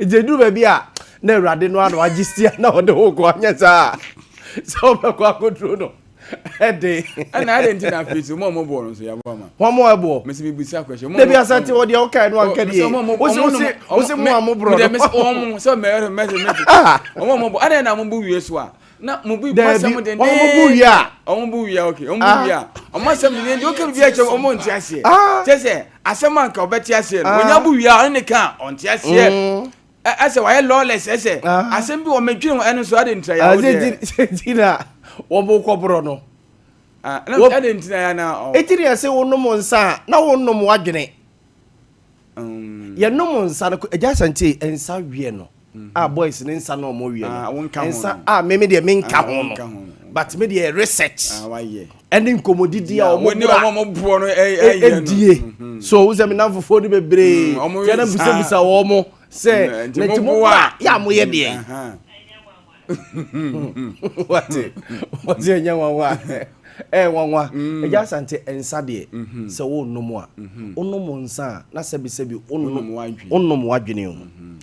Ejedu baby a na Awurade no ano agistia na ode ho ko anya sa. So me kwa kodro no. Ede. Ana ade ntina afiti mo bo no so ya bo ma. Ho mo ebo. Me se bibusi akwese. Mo bi asante wo de o kai no anka die. O se mo amobro no. Me se o so me. Mo bo ade na mo bo wie so a. Na mo bi pasam de. O mo bo wie a. O mo bo wie okay. O mo bo wie a. O ma sam de o ke wie a che o mo nti ase. Che se asem anka obeti ase no. Onya bo wie a ne ka on ti ase. Ase wa lawless ase. Asem bi o medwin eno so ade ntra ya wo de. Tina wo bo kobro no. Na ade ntina ya na. Etiri ase wonom nsa na wonom wadwene. Ye nom nsa no eja sante ensa wie no. Boys ne nsa no mo wie no. Ensa me de me nka ho no. But me de research. Why ye? Any commodity a mo bo no die. So wo se me na fofo ni bebre. Ye na bisa wo mo se na ti mo wa ya mo ye de. What ye nya wa wanwa eja sante ensa de se wo nomu a onomu nsa na sebi onomu wadwene ho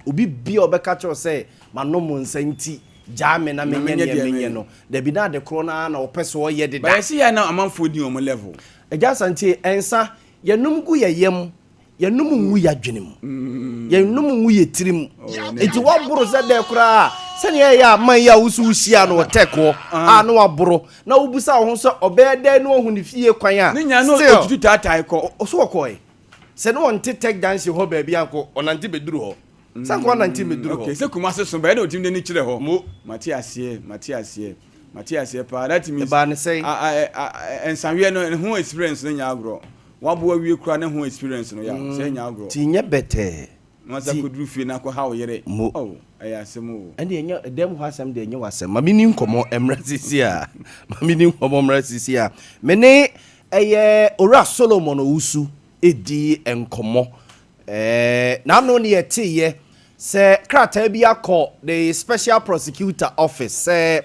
obi bia obeka cho se manomu nsa nti jame na menye no da bi na de kro na opeso wo ye de da ba yesi ya na amanfo di o level eja sante ensa yenum gu yeyem yenum nwu yadwene mu yenum nwu yetirim enti wo buru se de kra sani ya man ya usu hia no teko no waboro na obusa ho so obede no ohuni fie kwan a ni nya no otutu tatai ko so okoi se no on tek dance ho ba bia ko onante beduru ho sanko onante beduru ho okay se kuma se so ba na otim de ni kire ho mati asie pa that means ba ne say ensanwe no ho experience no nya agro wabo awie kura ne ho experience no ya se nya agro ti nya bete masa koduru fie na ko ha wo yere aya asemo ande enya dem ho asem de enya wasem mami ni nkomo emrasisi a mami ni nkomo emrasisi a mene eye ora Solomon Owusu edi enkomo na no ne yetiye se krata bi akọ the special prosecutor office se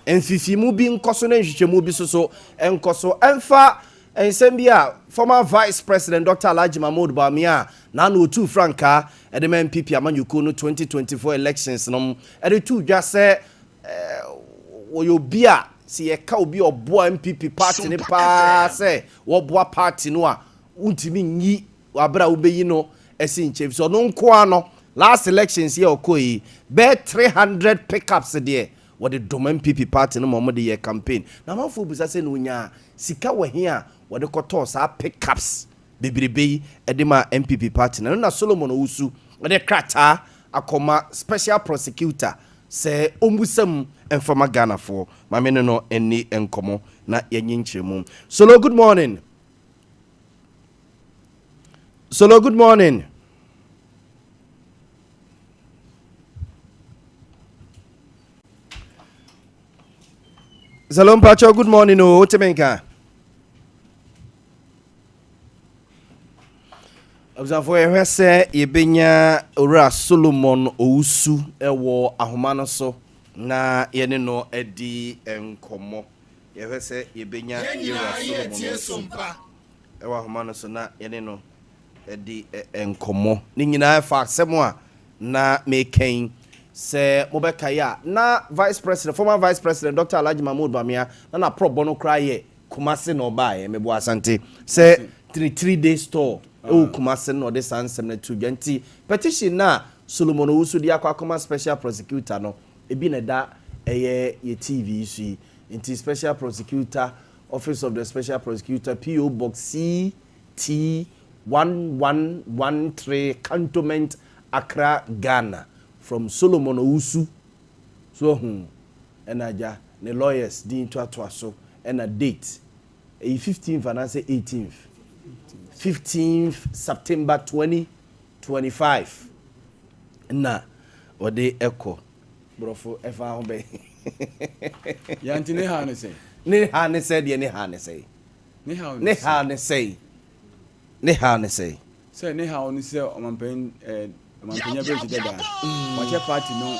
enfifimu bi nkoso na nhwehwemu bi so enkoso emfa ensembia former vice president Dr. Alhaji Mahmoud Bawumia na no tu franka edema MPP amanyuko no 2024 elections no ede tu dwa se woyo bia si ye ka obi obo MPP party ne pa se wo boa party no a untimi nyi wabra ubeyi no esi nche so no nko ano last elections ye okoyi be 300 pickups there what the dom MPP party no mo de ye campaign na manfo busa se no nya sika wahi a what the koto sa pickups bebrebe edema MPP party na Solomon Owusu the krata akoma special prosecutor say ombusam enfama Ghana for mamene no eni enkomo na yenyinchemu. Solo, good morning. Solo, good morning. Salom Pacho, good morning. Oh, Temenka. Observe where say yebenya ora Solomon Owusu ewo ahoma so na yene no edi enkomo ye say yebenya ora Sompa ewo ahoma so na yene no edi enkomo ni nyina fa asemo a na meken se mobeka ya na vice president former vice president Dr. Alhaji Mahmoud Bawumia na probo no cry ye kumase no ba ye mebo asante se 3 days store kumase no de sansem na tujanti petition na Solomon Owusu dia akoma special prosecutor no ebi na da ye TV su inti special prosecutor office of the special prosecutor PO box CT 1113 Cantonment Accra Ghana from Solomon Owusu so enaja ne lawyers din to so and a date 15th and I say 15th September 2025 na ode echo brofo efa ho be yanti ne ha ne say ne ha ne say de ne ha ne say ne ha ne say ne ha ne say say ne ha oni say omampen Mampenya be together. Watch party no.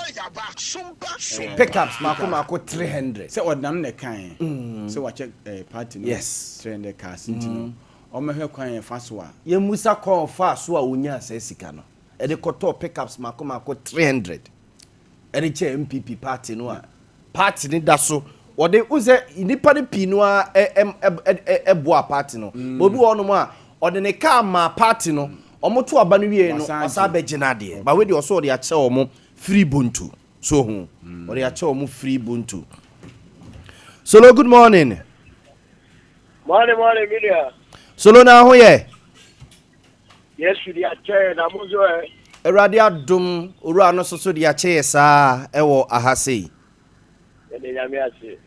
Pickups mako 300. Say odam ne kan. So watch party no. Yes. 300 cars ntino. O me hwe kwan fa so a. Ye musa kon fa so a onya asa sika no. e de koto pickups mako 300 e de che MPP party no a party ni da so wode uze nipa ne pinu a boa party no obi wo no a ode ne car ma party no omoto aba no wie no osa be gina de ba we de oso de ache omo free buntu so hu ode ache omo free buntu. Solo, good morning. Morning, media. Solo na ho ye. Yes, we are chair na muzo e. Erade adom owura no so de ache saa ewo ahase. Ede nyame ase.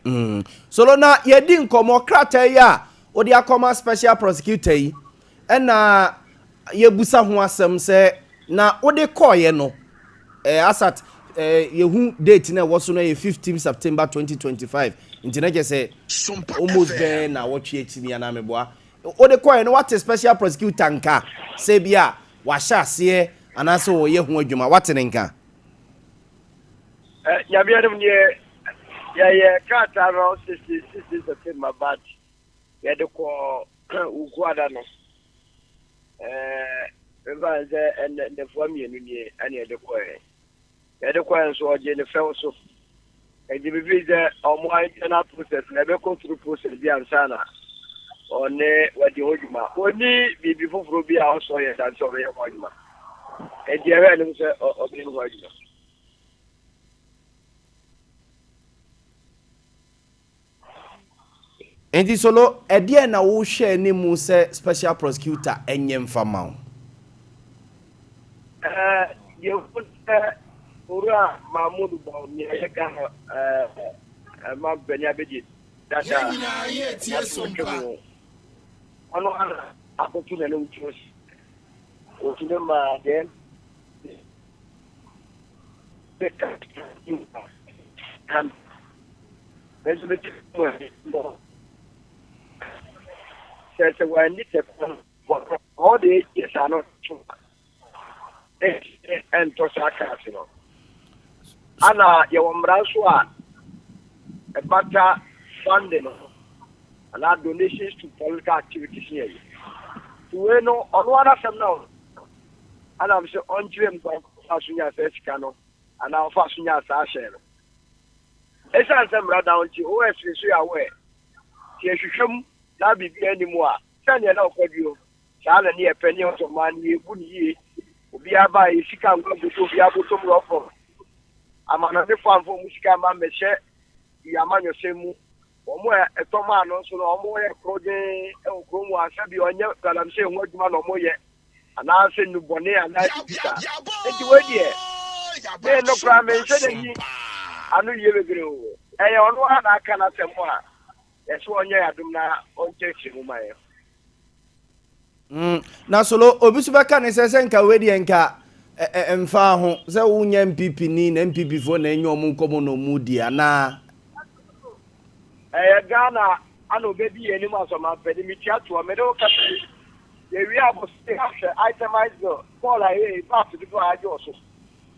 Solo na ye di nkomo krata ya odi akoma special prosecutor yi na ye busa ho asem se na odi koye no asat yehu date na wo so no ye 15 September 2025 ntina je se almost there na watch etimi na meboa odi koye no what special prosecutor nka se bia wa sha ase anase wo ye ho adwuma what nka Nyame adom ne ya kata no 60 September but ya de ko ukwada no eba ze the family ni ani ya de ko so oje ne fel so e di bi ze omo internal process na be go through process bi ansana one wadi hojuma oni bibi foforo bi a so ye dan so ye hojuma e di ewe ni se obi hojuma. Enti Solo edie na wo hwe ni mu se special prosecutor enye mfama o ye ora Mahmoud Bawumia ye ka ma benya beji dada ye tie Sompa ono ana akotu na no chos o tine ma den and there's a bit more says when it's all the yes are not true and to sarcasm ana ye womra so a better funding and our donations to political activities here we know on one of them now and I'm so on dream by fasunya sesika and our fasunya sa share esa nsem down to OS so ya we tie hwehwem na bibi anymore sanya na okwadio sala ni epeni o man ye bu ni ye obi aba e sika ngwa boto obi aboto mu ofo amana ne famfo musika ma meche ya manyo semu omo etoma no so no omo ye kroje e okromu asabi onye galam se ho aduma no omo ye ana se nu bone ana sika enti we die no kra me se de ni anu ye begere o e ono ha na aka na semu a yeso onye adum na onche chimu maye na Solo obi so beka ne sese nka we die nka emfa ho se wo nya MPP ni na MPP fo na enyo mu nkomo no mu di ana Ghana ano bebi eni ma so ma pedi mi tiato me do ka ye wi abo se itemize go call ai pass to do ajo so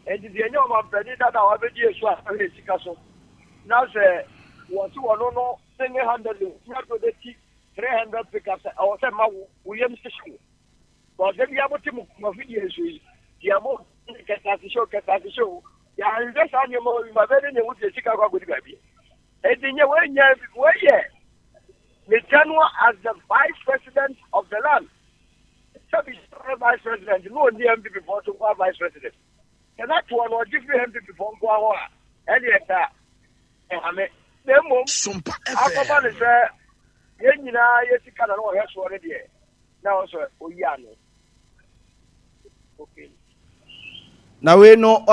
e di enyo ma pedi dada wa beji esu a e sika so na se wo ti wo no single handedly na to the 300 pickups or say ma William station but dem ya boti mu video esu ya mo keta show ya invest anya mo ma be ne wo ti sika kwa godi baby Edinye weye the General as the Vice President of the land. So be Vice President, no only MP before to go Vice President. And that one or different MP before go on. Any that. And I mean, Sompa. I say, yes, you can know yes already. Now, sir, Oyano. Okay. na we no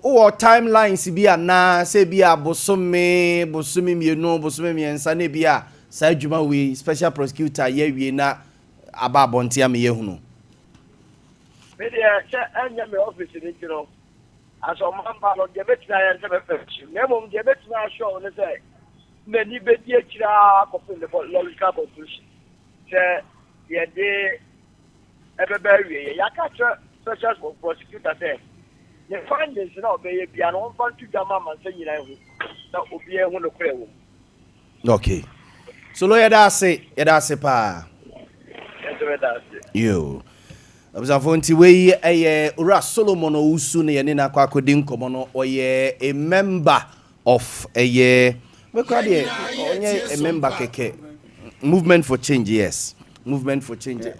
o timelines bia na se bia bosome mienu bosome miensa na bia sa adwuma we special prosecutor ye wie na aba bontia me yehunu me dey anya me office ni kiro aso mamba lo de betina ya se be fechi me mom de betina show ne say me ni be die kira ko pin the logical conclusion say ye de ebe wie ya ka special prosecutor say the findings na obey bia no want to jama man say nyina hu na obi e hu no kure wo okay so lo yeda ase pa yes we da ase yo Observe nti we Ura Solomon Usu ne yene na kwa kodi nkomo no oye a member of we kwa de onye a member keke Movement for Change, yes. Movement for Change.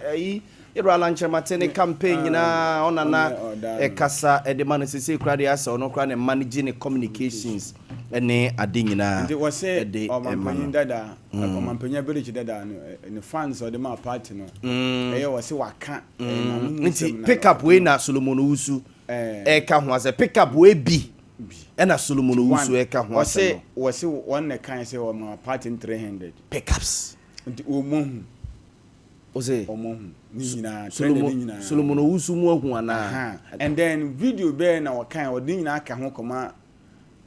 Ira lanche matene campaign na onana kasa e de man sese kra de asa ono kra ne managing communications ene ade nyina de wo say Omanhene dada Omanhene village dada no fans or the ma party no e wo say waka nti pick up we na Solomon Usu ka ho ase pick up we bi na Solomon Usu ka ho ase wo say one ne kan say o ma party 300 pickups nti o mohun o say Solomon Usu mu ahu ana and then video be na wakan o din nyina aka ho koma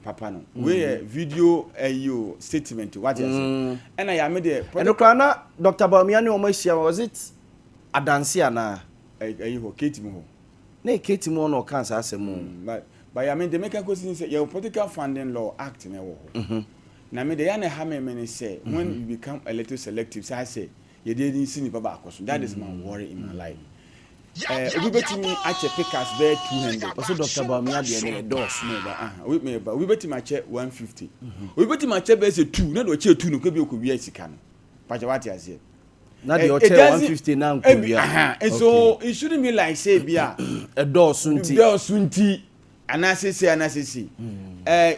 papa no we video ayo statement what you say and I am there and okra Dr. Bawumia ne o mahia was it adanse ana ayo Ketimu ho na Ketimu no kan sa asem but I mean the make a question say your political funding law act na wo ho na me dey na ha me say when you become electoral selective say I say you didn't see baba akoso that is my worry in my life we bet me ache pickers there 200 also Dr. Bawumia dey na endorse we bet me ache 150 we bet me ache be say 2 na do ache 2 no ko bi okobia sika no pacha what you say na the hotel 150 na nkobia and so it shouldn't be like say bia endorse unti anasisi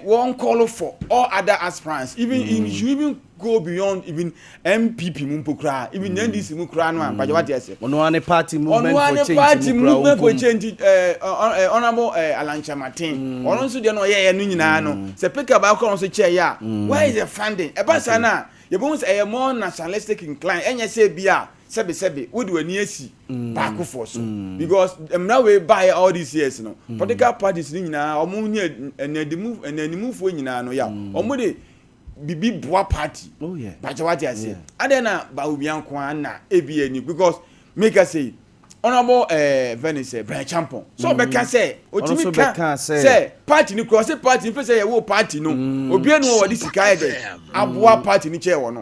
one call for all other aspirants even you even go beyond even MPP mumpokra even NDC mukra no but what you say ono ane party movement for change honorable Alancha Martin ono so de no ye no nyina no se pick up akọ so chair ya where is the funding e ba sana you bones more nationalistic incline enye say bia sebe we do ani asi back for so because now we buy all these years no political parties ni nyina omo ni and move for nyina no ya omo de bibi boa party oh yeah but what you say adena Bawumia kwa na ebi ani because make us say honorable Venice Brian Champon so be can say otimi can say party ni cross party if say we party no obi enu wo di sika e de aboa party ni chair wo no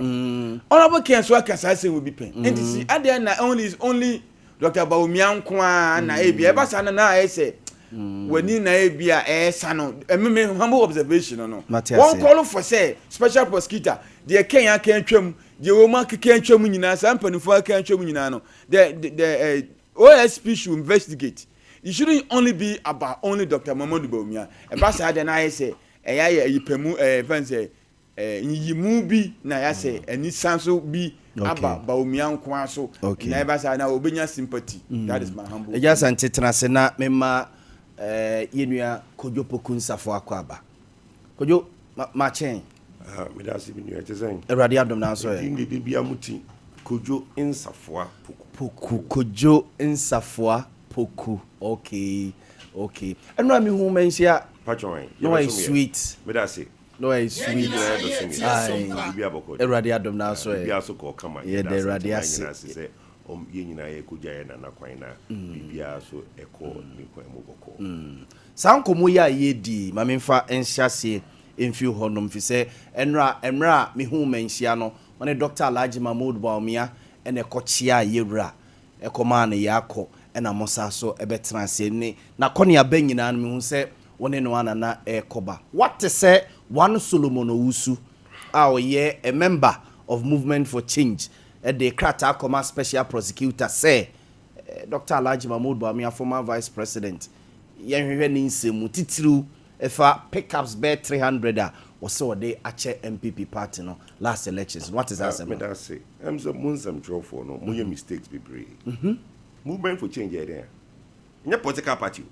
honorable Ken so aka say we be pen and see adena only Dr. Bawumia kwa na ebi e ba sa na e say wani na ebia sano me humble observation no one call for say special prosecutor the Kenya can twam the woman can twam nyina sampani for can twam nyina no the OSP should investigate. It shouldn't only be about only Dr. Mamadou Bawumia e ba sa de na say eya yipemu fancy yimu bi na ya say ani sanso bi aba Bawumia nko so na e ba sa na obenya sympathy. That is my humble. Eja sante tenase na mema yenua Kojo Pokunsafo akwaba Kojo ma chen me da se bi nu etesen Awurade adom na so e ndi bibia muti Kojo Nsafoa Poku Kojo Nsafoa Poku okay enu ami hu mensia patron no is sweet me da se no is sweet bibia boko Awurade adom na so e bibia so ko kama ye de Awurade ase ye nyina ye Kojo ye na kwan na bibia so eko ni kwan mo boko sankomo ya ye di mamemfa enhyase emfi honom fi se emra me hu mensia no one Dr. Alhaji Mahmoud Bawumia ene kochia yewura ekoma na yakọ ena mosa so ebetran se ni na konia banyina no me hu se wone no anana ekoba what say one Solomon Usu a oye a member of Movement for Change the krata koma special prosecutor say Dr. Alhaji Mahmoud Bawumia former vice president yenhwehwe ni nsemu titiru efa pickups be 300 was so they ache MPP party no last elections what is that me that say am so munsam draw for no moye mistakes be brave Movement for Change there in a political party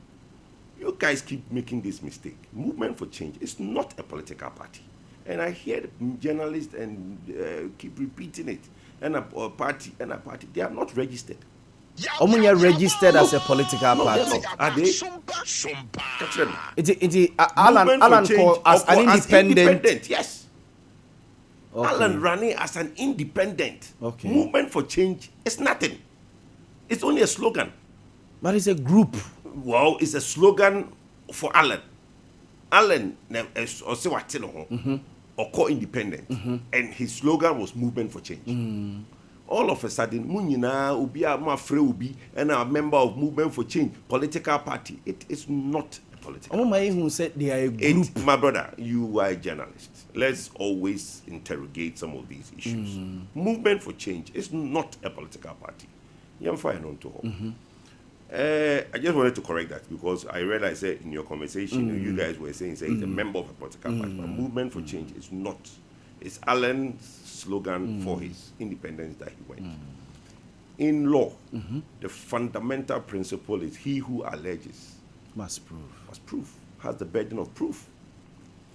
you guys keep making this mistake. Movement for Change is not a political party and I hear journalists and keep repeating it and a party they are not registered. Omunya registered as a political party. Are they? It's Alan called as an independent. Yes. Okay. Alan running as an independent. Okay. Movement for Change is nothing. It's only a slogan. But it's a group. Well, it's a slogan for Alan. Alan or independent, and his slogan was Movement for Change. all of a sudden, Munina will be a mafre will be and a member of Movement for Change, political party. It is not a political party. Who said they are a group. My brother, you are a journalist. Let's always interrogate some of these issues. Movement for Change is not a political party. I just wanted to correct that because I realized that in your conversation, you guys were saying it's a member of a political party. But Movement for Change is not. It's Alan's slogan for his independence that he went. In law, the fundamental principle is he who alleges must prove, has the burden of proof.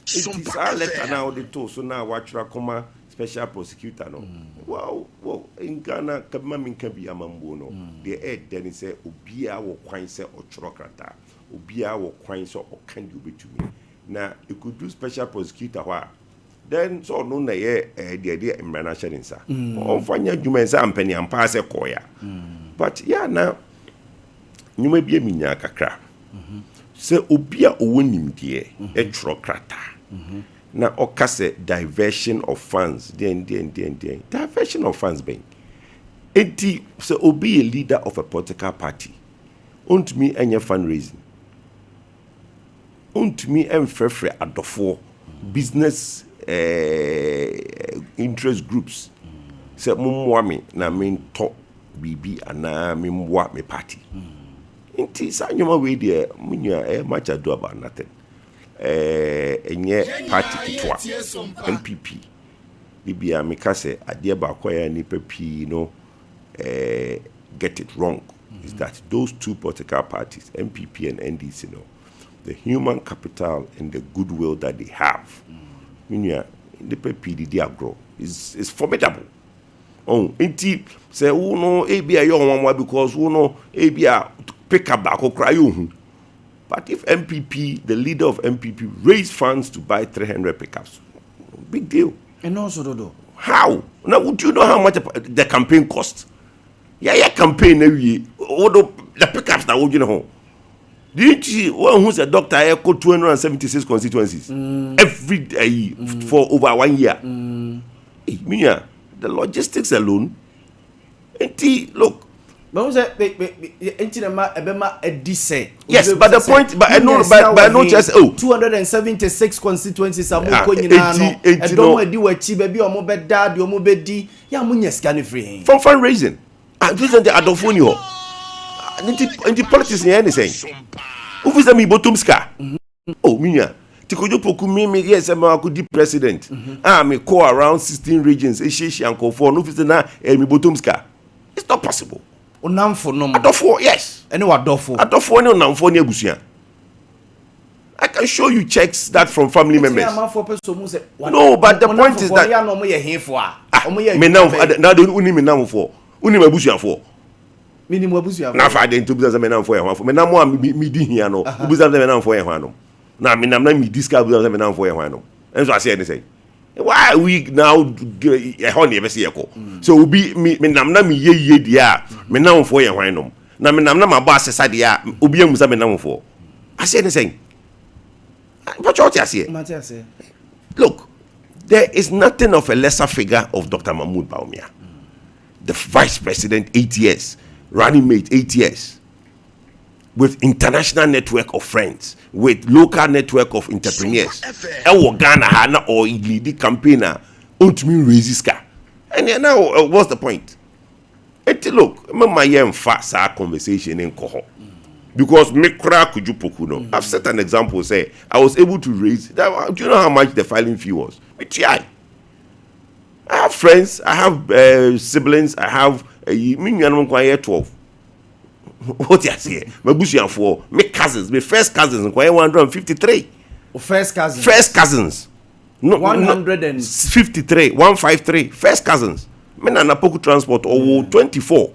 It is our letter now, they told, so now watch Rakoma special prosecutor. No, well, in Ghana, Kamamin can be a mambono. The head then say, Obia or Quine say or Chorocrata, Obia or Quine or can you be to me? Now, you could do special prosecutor. Then so no na the idea in Branashan sir. On Fanya Jumensa and Penny and pass a koya. But yeah, now you may be a minya kakra. Se Obia Owenim dear, a Chorocrata. Now, okase diversion of funds, diversion of funds being. Enti so obi a leader of a political party. Unt me any fundraising. Unt me enfrefre adofo business interest groups. Se mumwa me na me to bibi ana me mwa me party. Enti sa nyoma we there munya much ado about nothing. Enye party kitwa MPP bibia meka se ade ba kwaya ni pepi no get it wrong is that those two political parties MPP and NDC the human capital and the goodwill that they have the pepi the agro is formidable. Enti say uno ebia yo wanwa because uno ebia pick up back cry you. But if MPP, the leader of MPP, raised funds to buy 300 pickups, big deal. And also, Dodo. How? Now, would you know how much the campaign cost? Yeah, campaign every year. Although the pickups that would you know. Didn't you see one who's a doctor? I got 276 constituencies every day for over 1 year. Hey, Minya, the logistics alone. Look. But yes, but the point, but I know, but I know just 276 constituencies are more going on. And don't do a cheap baby or more bed dad, your mobile D. Yeah, Munya scanning free from fundraising. And this is the Adofonio. And the politics in anything. Who is the me bottomska? Oh, Minya. Tikojo poku me yes, I'm a good president. Me call around 16 regions. Ishishi and Kofo. No, is na me bottomska. It's not possible. Adofo, yes. Adofo I can show you checks that from family members. No, but the point is that now don't uni me now for uni mabusia for minimum mabusia na fa de ntobuza za me now for me na mo me di hia no buza za me now for e hwan no na me na me discuss buza za me now for e hwan no enso ase e say why we now honey be say so obi me nam na me ye dia me nam for ye hwan nom na me nam na ma ba asesa dia obi amusa me nam for ase ne say but what you say look, there is nothing of a lesser figure of Dr. Mahmoud Bawumia, the vice president 8 years, running mate 8 years, with international network of friends, with local network of entrepreneurs. Ghana hana or lead campaigner ultimately raises car. And now what's the point? Look, my young fast conversation in Koho. Because I've set an example, say I was able to raise that. Do you know how much the filing fee was? I have friends, I have siblings, I have 12. What you say? My bushia for my cousins, my first cousins, 153. First cousins. No, 153, 153. First cousins. Men and Apoku transport or 24.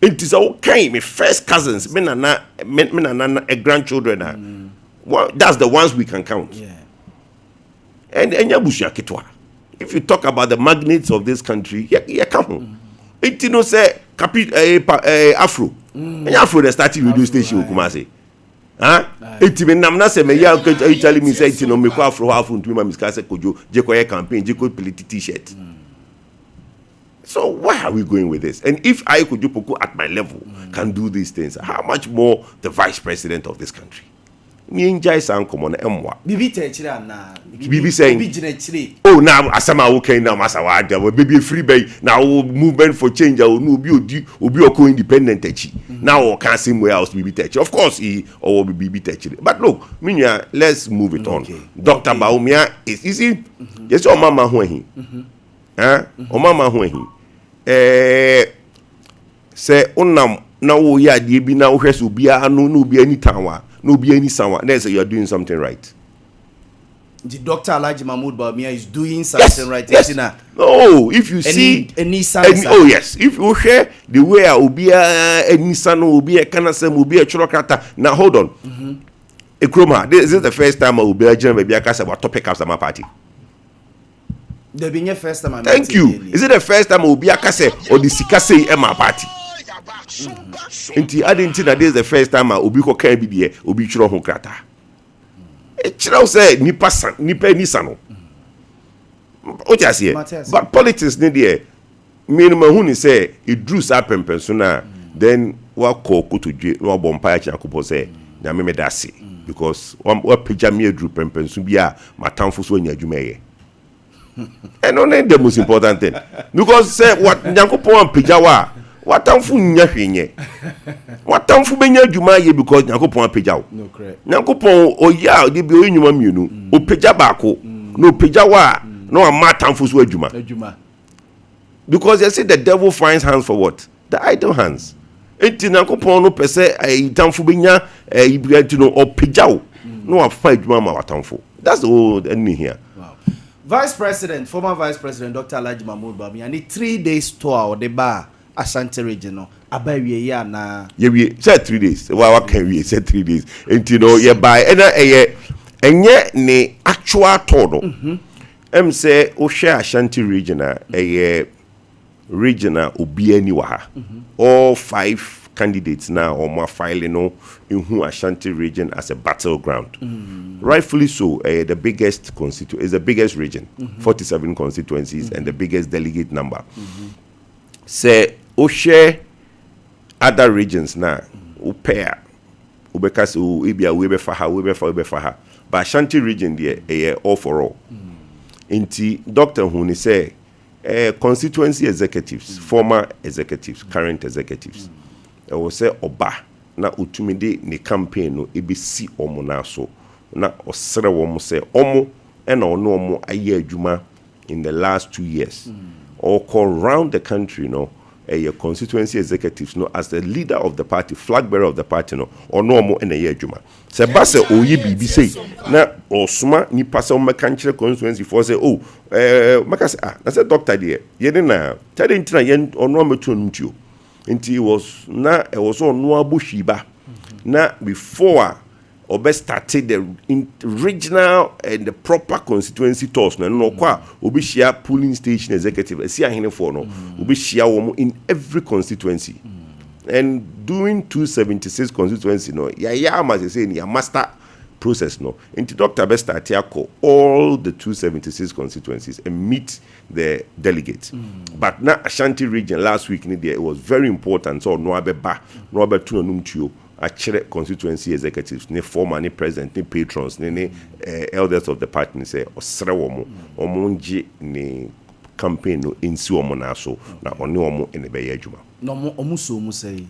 It is okay. My first cousins, men and grandchildren. Well, that's the ones we can count. Yeah. And bushia kitwa. If you talk about the magnates of this country, come. It you know say Afro. Afro they started radio station in Kumasi. It me namna say me ya telling me say you know me Afro to me miska say kojo je koye campaign je ko politi t-shirt. So why are we going with this? And if I could at my level can do these things, how much more the vice president of this country? Me enjoy some common emwa. Bibi techira na. Bibi saying, oh, now asama okay now masawa baby free bay now movement for change or no be independent techi. Now can't see where else Bibi techi. Of course he or Bibi techi. But look, Minya, let's move it on. Dr. Bawumia is easy. Yes, your mama when he. O mama when he. Say onam na wo ya die bi na wo hweso bia no be any town. No be any someone. Then say you are doing something right. The Dr. Alhaji Mahmood Bawumia is doing something right. Yes. No, if you see any son, oh yes, if you share the way Obia any son Obia Kanasem Obia Churokata. Now hold on. Ekroma, this is the first time Obia General Baby Akasa about topic of my party. The being your first time. Thank you. Is it the first time Obia Kase or the Sikase in my party? Inti adinti na this is the first time obi ko kan bi de obi chiro ho krata e chiro say nipa ni sano o ti ase but politics ni de minimum hu ni say e drew sa pempenso na then wa ko kotodwe na obom pa ya chakopo say na me dase because wa pija me drew pempenso bia matamfo so anya adwuma ye and only the most important thing because say what nyankopon pija wa watamfu nya hwenye watamfu benya adwuma ye because nyankopon apagya wo no correct nyankopon oya de bi onwuma mienu opagya baako no opagya wa no amatamfu so adwuma because they say the devil finds hands for what the idle hands enti nyankopon no pese tamfu benya ibiatu no opagya wo no afa adwuma ma watamfu that's the whole enemy here. Wow. Former Vice President Dr. Alhaji Mahmood Bawumia need 3 days tour or the bar Ashanti region no abawie ya na we said 3 days wa can we said 3 days and you know by enye ne actual todo say o share Ashanti region regional obiani wa ha all 5 candidates now or more filing no in who Ashanti region as a battleground rightfully so the biggest is the biggest region 47 constituencies and the biggest delegate number say o share other regions na o pair o because o ebia we be fa ha but Ashanti region there all for all inti Dr. Huni say constituency executives former executives current executives o say oba na otumide ne campaign no ebesi omo na so na osere wo say omo e na ono omo aye adwuma in the last 2 years all call round the country no a constituency executives no as the leader of the party flag bearer of the party no or no more in a year juma se base oyi bibi say na osuma ni pasa o mekanchire constituency for say oh maka say na say doctor there ye na tell ntina ye ono metu ntuo nti was na e was ono aboshiba na before obe started the regional and the proper constituency tours no kwa obi share polling station executive see ahene for no obi share wo in every constituency and doing 276 constituency no ya must say ni master process no into Dr. Be start all the 276 constituencies and meet the delegates but na Ashanti region last week ni there it was very important so no abeba no abetu no ntuo actually constituency executives ne former ne president ne patrons ne elders of the party say osre wo mo nji ne campaign no insi wo na so na one wo in be adwuma no omuso mu say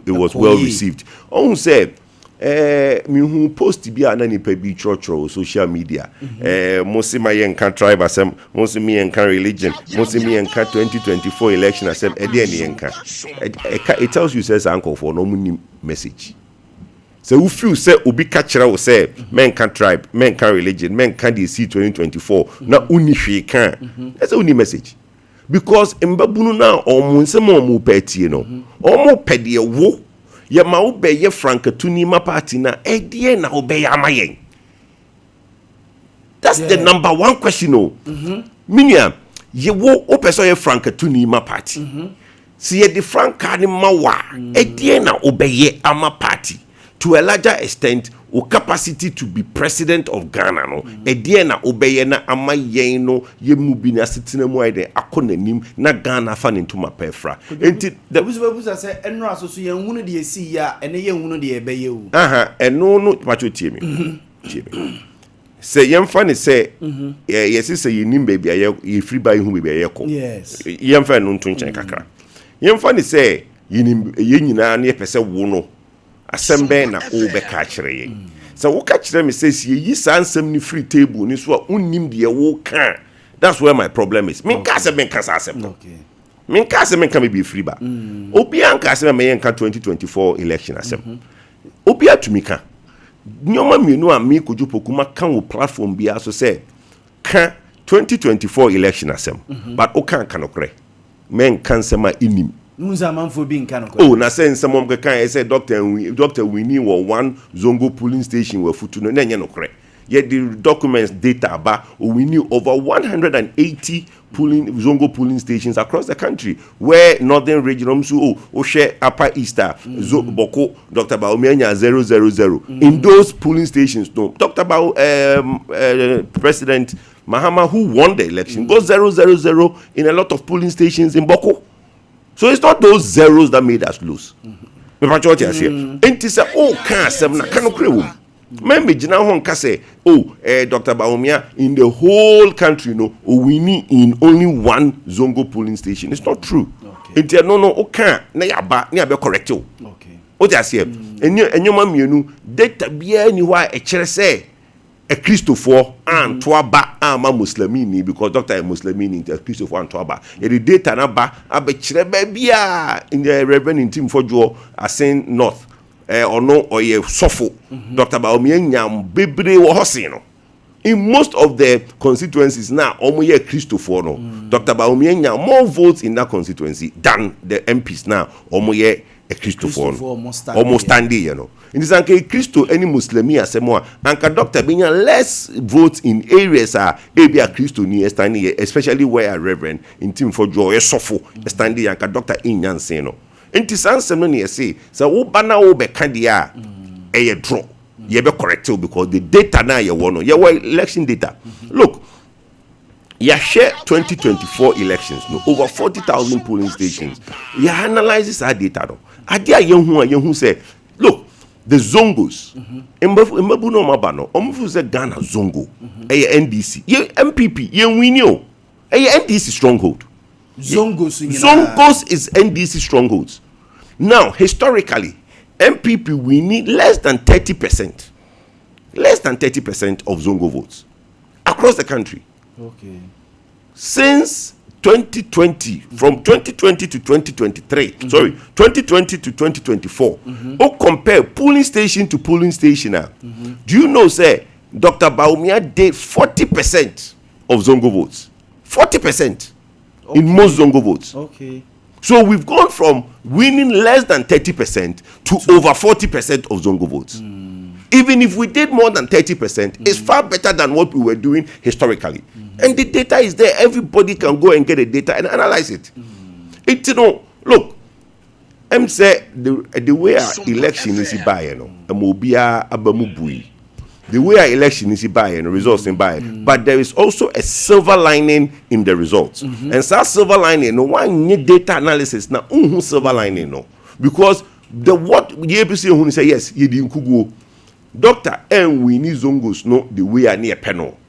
it was well received on say mi hu post bi ana ni pa bi church social media mo se ma yen kan tribe asem mo se mi yen kan religion mo se mi yen kan 2024 election asem e de ne yen kan it tells you says uncle for no message so we feel say obi ka kire wo say men kan tribe men kan religion men kan the see 2024 na uni hwe kan that's a uni message because mbabunu na omo nsem omo patie no omo pede wo ye ma wo be ye frankatuni ma party na edie na wo be ya mayen that's the number one question no minia ye wo opeso ye frankatuni ma party si ye the franka ni ma wa edie na wo be ye ama party to a larger extent o capacity to be president of Ghana no e na obeye na amayen no ye mu bi na setena mu ide akonanim na Ghana fa ne ntoma pefra enti the busa say enro asoso ye hunu de esi ya ene ye hunu de ebeye o eno no pacho tie me say yemfa ne say yes say yenim baby ye free by hu baby ye ko yes yemfa no nto nchen kakra yemfa ne say yenim ye nyina na ye pese wo no assemble na o be ka kire ye so wo ka kire me say yi sansem ni free table ni so a unnim de wo ka. That's where my problem is. Min ka se men ka sa accept. Okay. Min ka se men ka me be free ba. Obi an ka se me yen ka 2024 election asem. Obi atumi ka. Nyoma mienu a mi koju pokuma kan wo platform bia so say ka 2024 election asem. But o kan kanokre. Men kan se ma inim. Nunza manfo bi nka no. Oh, na say nsem ka kan say Dr. Winnie wo one Zongo polling station we futu no na nye no kre. Yet the documents data about we knew over 180 Zongo polling stations across the country where northern region share upper easter Boko Dr. Bawumia 000 in those polling stations. No, Dr. President Mahama, who won the election, goes 000 in a lot of polling stations in Boko. So it's not those zeros that made us lose. And say, oh, can't Maybe Jina Hong say, Dr. Bawumia, in the whole country, we need in only one Zongo polling station. It's not true. Okay. No, okay, na be correct. Okay. What I say, and your mom, you know, data be anywhere a chair say a Christopher and Twaba ama Muslimini because Dr. Muslimini is Christopher and Twaba. The data na ba abechere bia in the Reverend team for Joe Asen North. Or no or ye suffer Dr. Bawumia nyam bebre wo hose no in most of the constituencies now omoye Christopher no Dr. Bawumia nyam more votes in that constituency than the MPs now omoye a Christopher almost standing you know in this anke Christo any Muslimi asemo anka Dr. Binya less votes in areas are ebia Christo ni standing especially where a reverend in team for joy suffer standing anka Dr. Inyanse no. Enti sansem no ne say so wo bana wo be ka dia e draw ye be correct because the data na ye wo no ye wo election data look ya share 2024 elections no over 40,000 polling stations ya analyzes our data no adia ye hu say look the Zongos embabu no maba no omfu say Ghana Zongo e NDC ye MPP ye wini o e NDC stronghold. Zongos is NDC strongholds. Now, historically, MPP we need less than 30%. Less than 30% of Zongo votes across the country. Okay. Since 2020, from 2020 to 2023, 2020 to 2024, compare polling station to polling station now. Do you know, say, Dr. Bawumia did 40% of Zongo votes? 40%. Okay. In most Zongo votes. Okay. So we've gone from winning less than 30% to over 40% of Zongo votes. Even if we did more than 30%, it's far better than what we were doing historically. And the data is there. Everybody can go and get the data and analyze it. It look, I'm say the way our election is by the way our election is by and results in by, but there is also a silver lining in the results. And that silver lining, no one need data analysis now. Silver lining, no, because the what the APC who say yes, you didn't go, Doctor, and we need Zongos no the way I near panel,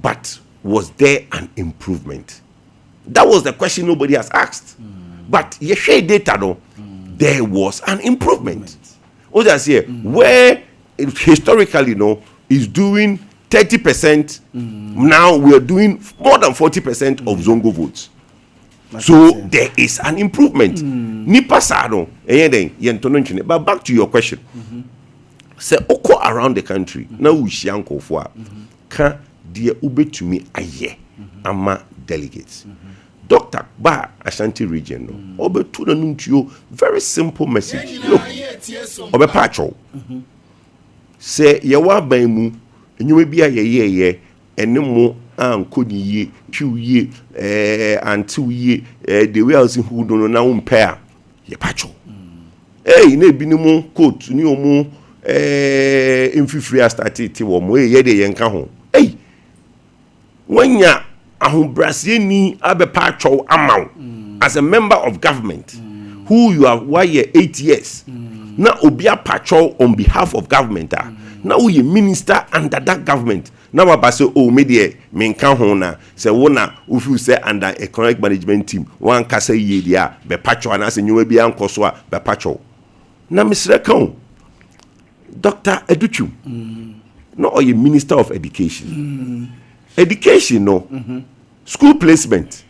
but was there an improvement? That was the question nobody has asked. But you share data, no, there was an improvement. What I say, where historically, no. Is doing 30%. Now we are doing more than 40% of Zongo votes. So there is an improvement. But back to your question. Say oko around the country. Now we shanko for can dear ube to me aye ama delegates. Dr. Ba Ashanti region no obe to the very simple message. Look, obe patrol. Say yawa ban mu enwe bia ye enemo ankoni ye twu ye antu ye the way else who no na umpa ye pacho na ebinimu coat ni omu mfifiri started ti wo mo ye de yenka ho ei wanya ahombrasie ni abepa atwo amaw as a member of government who you have 8 years na obia patcho on behalf of government na wo ye minister under that government na waba say o me de me nka ho na say wo na wo feel say under economic management team wan ka say ye dia be patcho na say nyewa bia nkoso a be patcho na misre kan Dr. Educhu no or ye minister of education education no school placement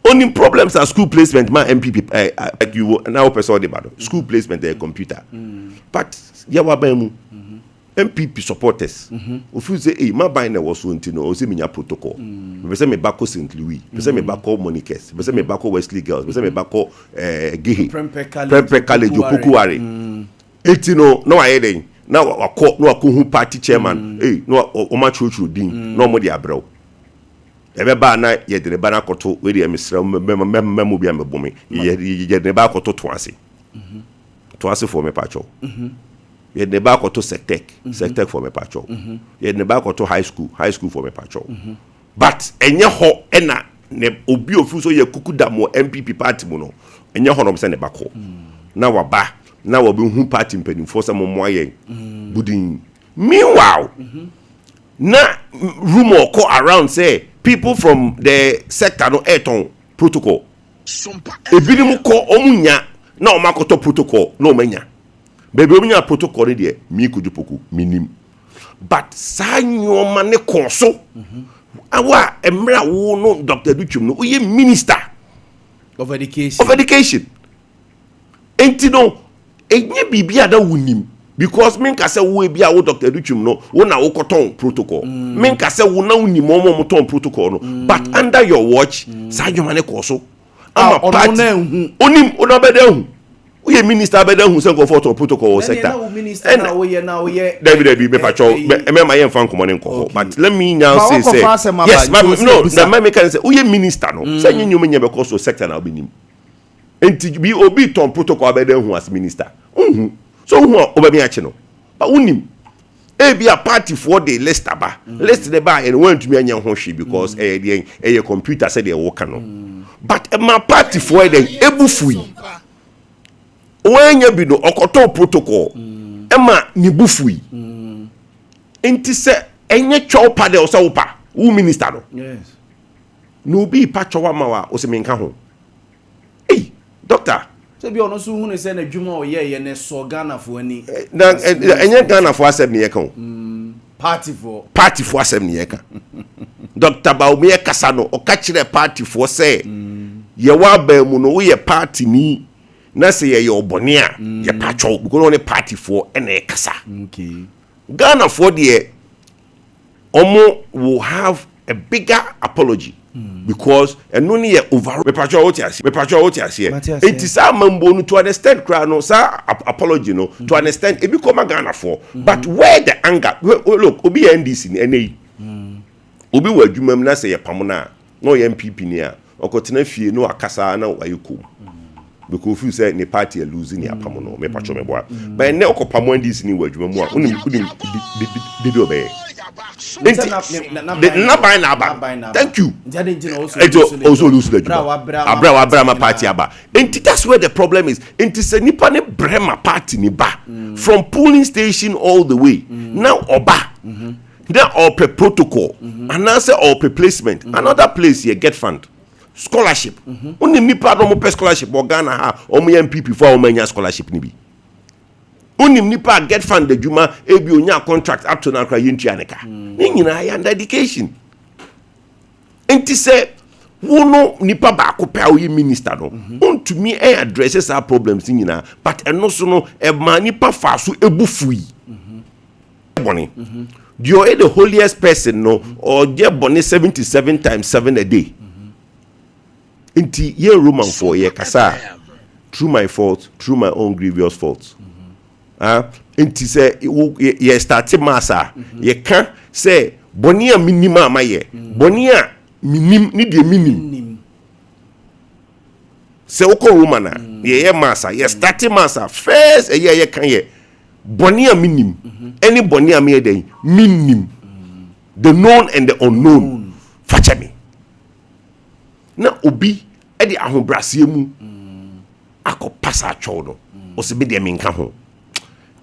only problems are school placement my MPP like you now person the battle school placement the computer but yawa bamu MPP supporters if you say my buy na was so ntino o say me nya protocol we say me bako St. Louis we say me bako Monikers we say me bako Wesley Girls we say me bako Gehe Prempeh College Opokuware etino no aye den na wakọ hu party chairman no o ma church din no mo de abrew ebe ba na ye de ba na koto we de misra memo bia mebomi ye de ba koto to ase for me pacho ye de ba koto sectec for me pacho ye de ba koto high school for me pacho but enye ho ena ne obi ofu so ye kukuda mo MPP party mo no enye ho no se ne ba ko na waba na wabi hu party mpanimfo se mo moye budin meanwhile na rumor go around say people from the sector no eton protocol Sompa ebini mu ko omunya na o makoto protocol na o manya bebe omunya protocol ne de mi kujupoku minim but sanyo ma ne konso awa emra wo no Dr. Duchum no oye minister of education enti no enye bibia da wunim because men ka se wo bia wo Dr. Duchum no wo na wo koton protocol men ka se wo na wunim mo ton protocol no but under your watch sanyo ma ne konso ama party onim ona beda hu we minister beda hu se go for protocol sector and now we David me pacho me ma yen fan komo ne nko but let me now say yes no the man make say we minister no say nyum nya be cause sector na obenim enti bi obi ton protocol beda hu as minister so hu obabi ache no but unim e be a party for the list aba list the ba and want to me anya ho hwe because e computer say dey work no but my party for the ebufui wanya bi no okoto protocol ema ni bufui enti se enye chopa de osawopa wu minister no yes no bi pa chowa mawa o se menka ho doctor so bi ono so hu ne se na dwuma o ye ne so Ghana fo ani na enye Ghana fo asem ne ye kan party for asem ne ye kan Dr. Bawumia kasa no o ka kire party for say ye wa ba mu no ye party ni na say ye obone a ye pacho because on party for ene kasa okay Ghana for there omo will have a bigger apology because eno ne ye over me pacho what you it is a mambo no to understand cry no sa apology no to understand e become Ghana for but where the anger look obi NDC ni ene obi wa adwumam na say ye pamona no ye MPP ni a okotena fie no akasa na wayekom because if you say the party are losing ya pamono me pacho me boa but ne okopamo NDC ni wa adwuma mu a unim did obey na buy na aba thank you also lose the abra ma party aba and that's where the problem is and say nipa ne brema party ni ba from polling station all the way now oba then all per protocol and answer all per placement another place you get fund scholarship unim nipa no mo per scholarship o Ghana ha o mo MPP for o manya scholarship ni bi unim nipa get fund the juma e bi onya contract up to na kra yentua neka ni nyina ya dedication enti say wo no nipa ba ko pa o ye minister no untumi e addresses our problems nyina but eno so no e ma nipa fa so ebufui boni you are the holiest person no or get boni 77 times 7 a day inti ye Roman for ye kasa through my fault through my own grievous faults inti say ye start massa ye can say bonia minima amaye bonia minim ni de minim say oko Roman ye massa ye start massa first ye can ye Bonia minim. Any bonia me day minim. The known and the unknown. Facha me. Na obi e di ahobrasie mu. Ako pasa chodo. O se be de minka ho.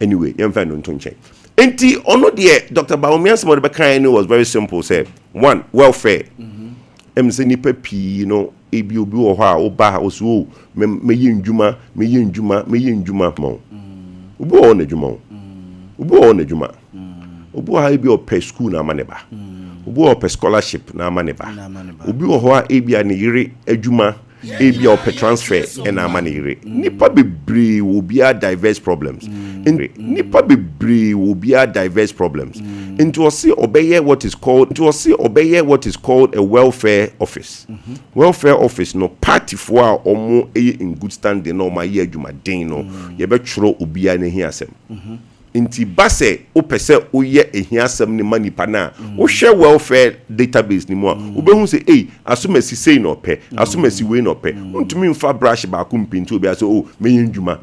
Anyway, yem fa no ntonche. Enti ono de Dr. Bawumia some of the kind was very simple. Say one, welfare. Say nipa pi no ebi obi wo ho a oba oso me yendwuma mo. Obi wo na dwuma. Obi wo na dwuma. Obi wo ha ebi o school na amaneba. Obi wo scholarship na amaneba. Obi wo ho a ebi a ne yire adwuma ebi o transfer na amanere. Nipa bebre will be a diverse problems. Nipa bebre will be a diverse problems. Into obey what is called a welfare office. Welfare office no party for omo in good standing no my year juma den no ye be tro obi a ne hiasem. Inti base o pese o ye ehiasem ni manipa na o share welfare database ni mo obehu say asumasi sei no pe asumasi we no pe untumi mfa brush ba ku mpinti obi aso meyin djuma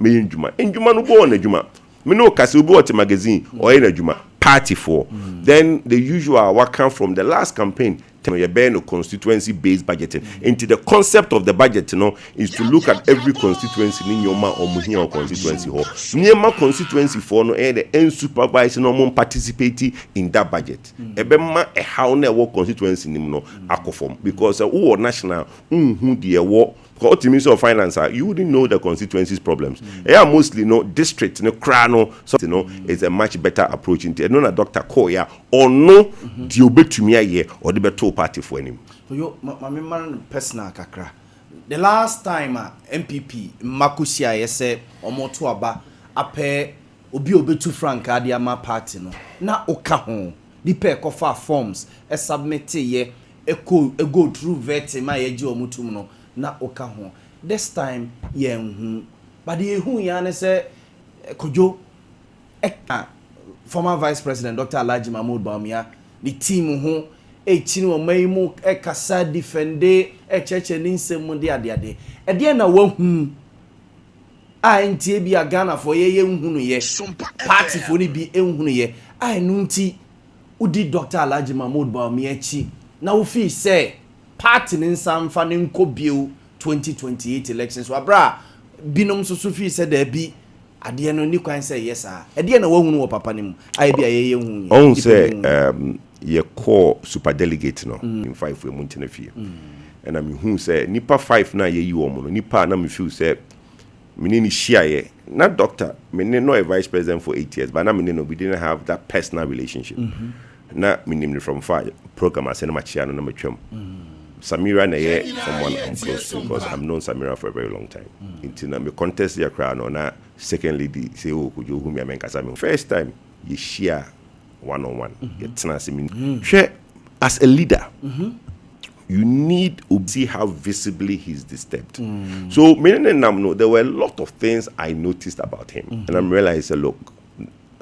no bo na djuma me no kase obi what magazine o ye na djuma party for then the usual what come from the last campaign you bear no constituency based budgeting. Into the concept of the budget, is to look at every constituency in your ma or muhiya constituency hall. Near my constituency for no the unsupervised no participating in that budget. Ebema a how ne work constituency no akoform because who national who the war. Because the Minister of Finance, you wouldn't know the constituency's problems. Yeah, mostly district, crano, so is a much better approach into it. No, Dr. Koya or no, the obetumia ye or the better party for him. So you, my personal kakra. The last time MPP Makusia yese omoto aba ape obi obetu frank adiama party no na oka ho di pe kofa forms e submit ye e go through vetting ma ye ji omutum no na oka ho this time ye hu but ye hu ya ne se kojo former vice president Dr. Alhaji Mahmoud Bawumia the team ho chini o maimu kasa defende cheche ni nsem de ade de na wahu a ntie bi Ghana for ye nhunu ye party for ni bi nhunu ye a nu nti udi Dr. Alhaji Mahmoud Bawumia chi na wo fi say party ni nsam fa ni nkobio 2028 elections wa bra binom so fi say da bi ade no ni kwan say yes a de na wahunu wo papa nim a bi a ye hu on say ye call super delegate no in 5 we months fie and I'm who say nipa 5 na ye yi omo no nipa na me feel say me ni share ye not doctor me no a vice president for 8 years but na me no we didn't have that personal relationship na me name from fire program as na chia no na matwam Samira na ye someone I'm close to because I've known Samira for a very long time until na me contest ya crowd no na second lady say oh could you who me menkasa me first time you share one-on-one. As a leader, you need to see how visibly he's disturbed. So, there were a lot of things I noticed about him. And I'm realizing, look,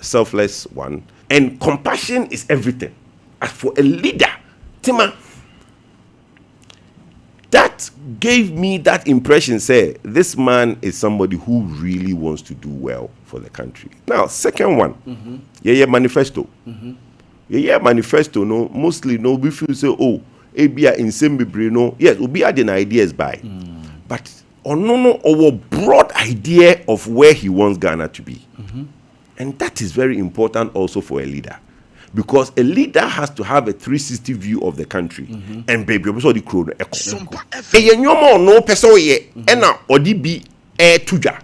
selfless one. And compassion is everything. As for a leader, Tima, that gave me that impression, say, this man is somebody who really wants to do well for the country. Now, second one, Manifesto. Manifesto, no, mostly, no, we feel say, oh, Abia in Sembibre, no, yes, we be adding ideas by. But, our broad idea of where he wants Ghana to be. And that is very important also for a leader. Because a leader has to have a 360 view of the country. And baby, we saw the crown. No person ye, and now odi tuja.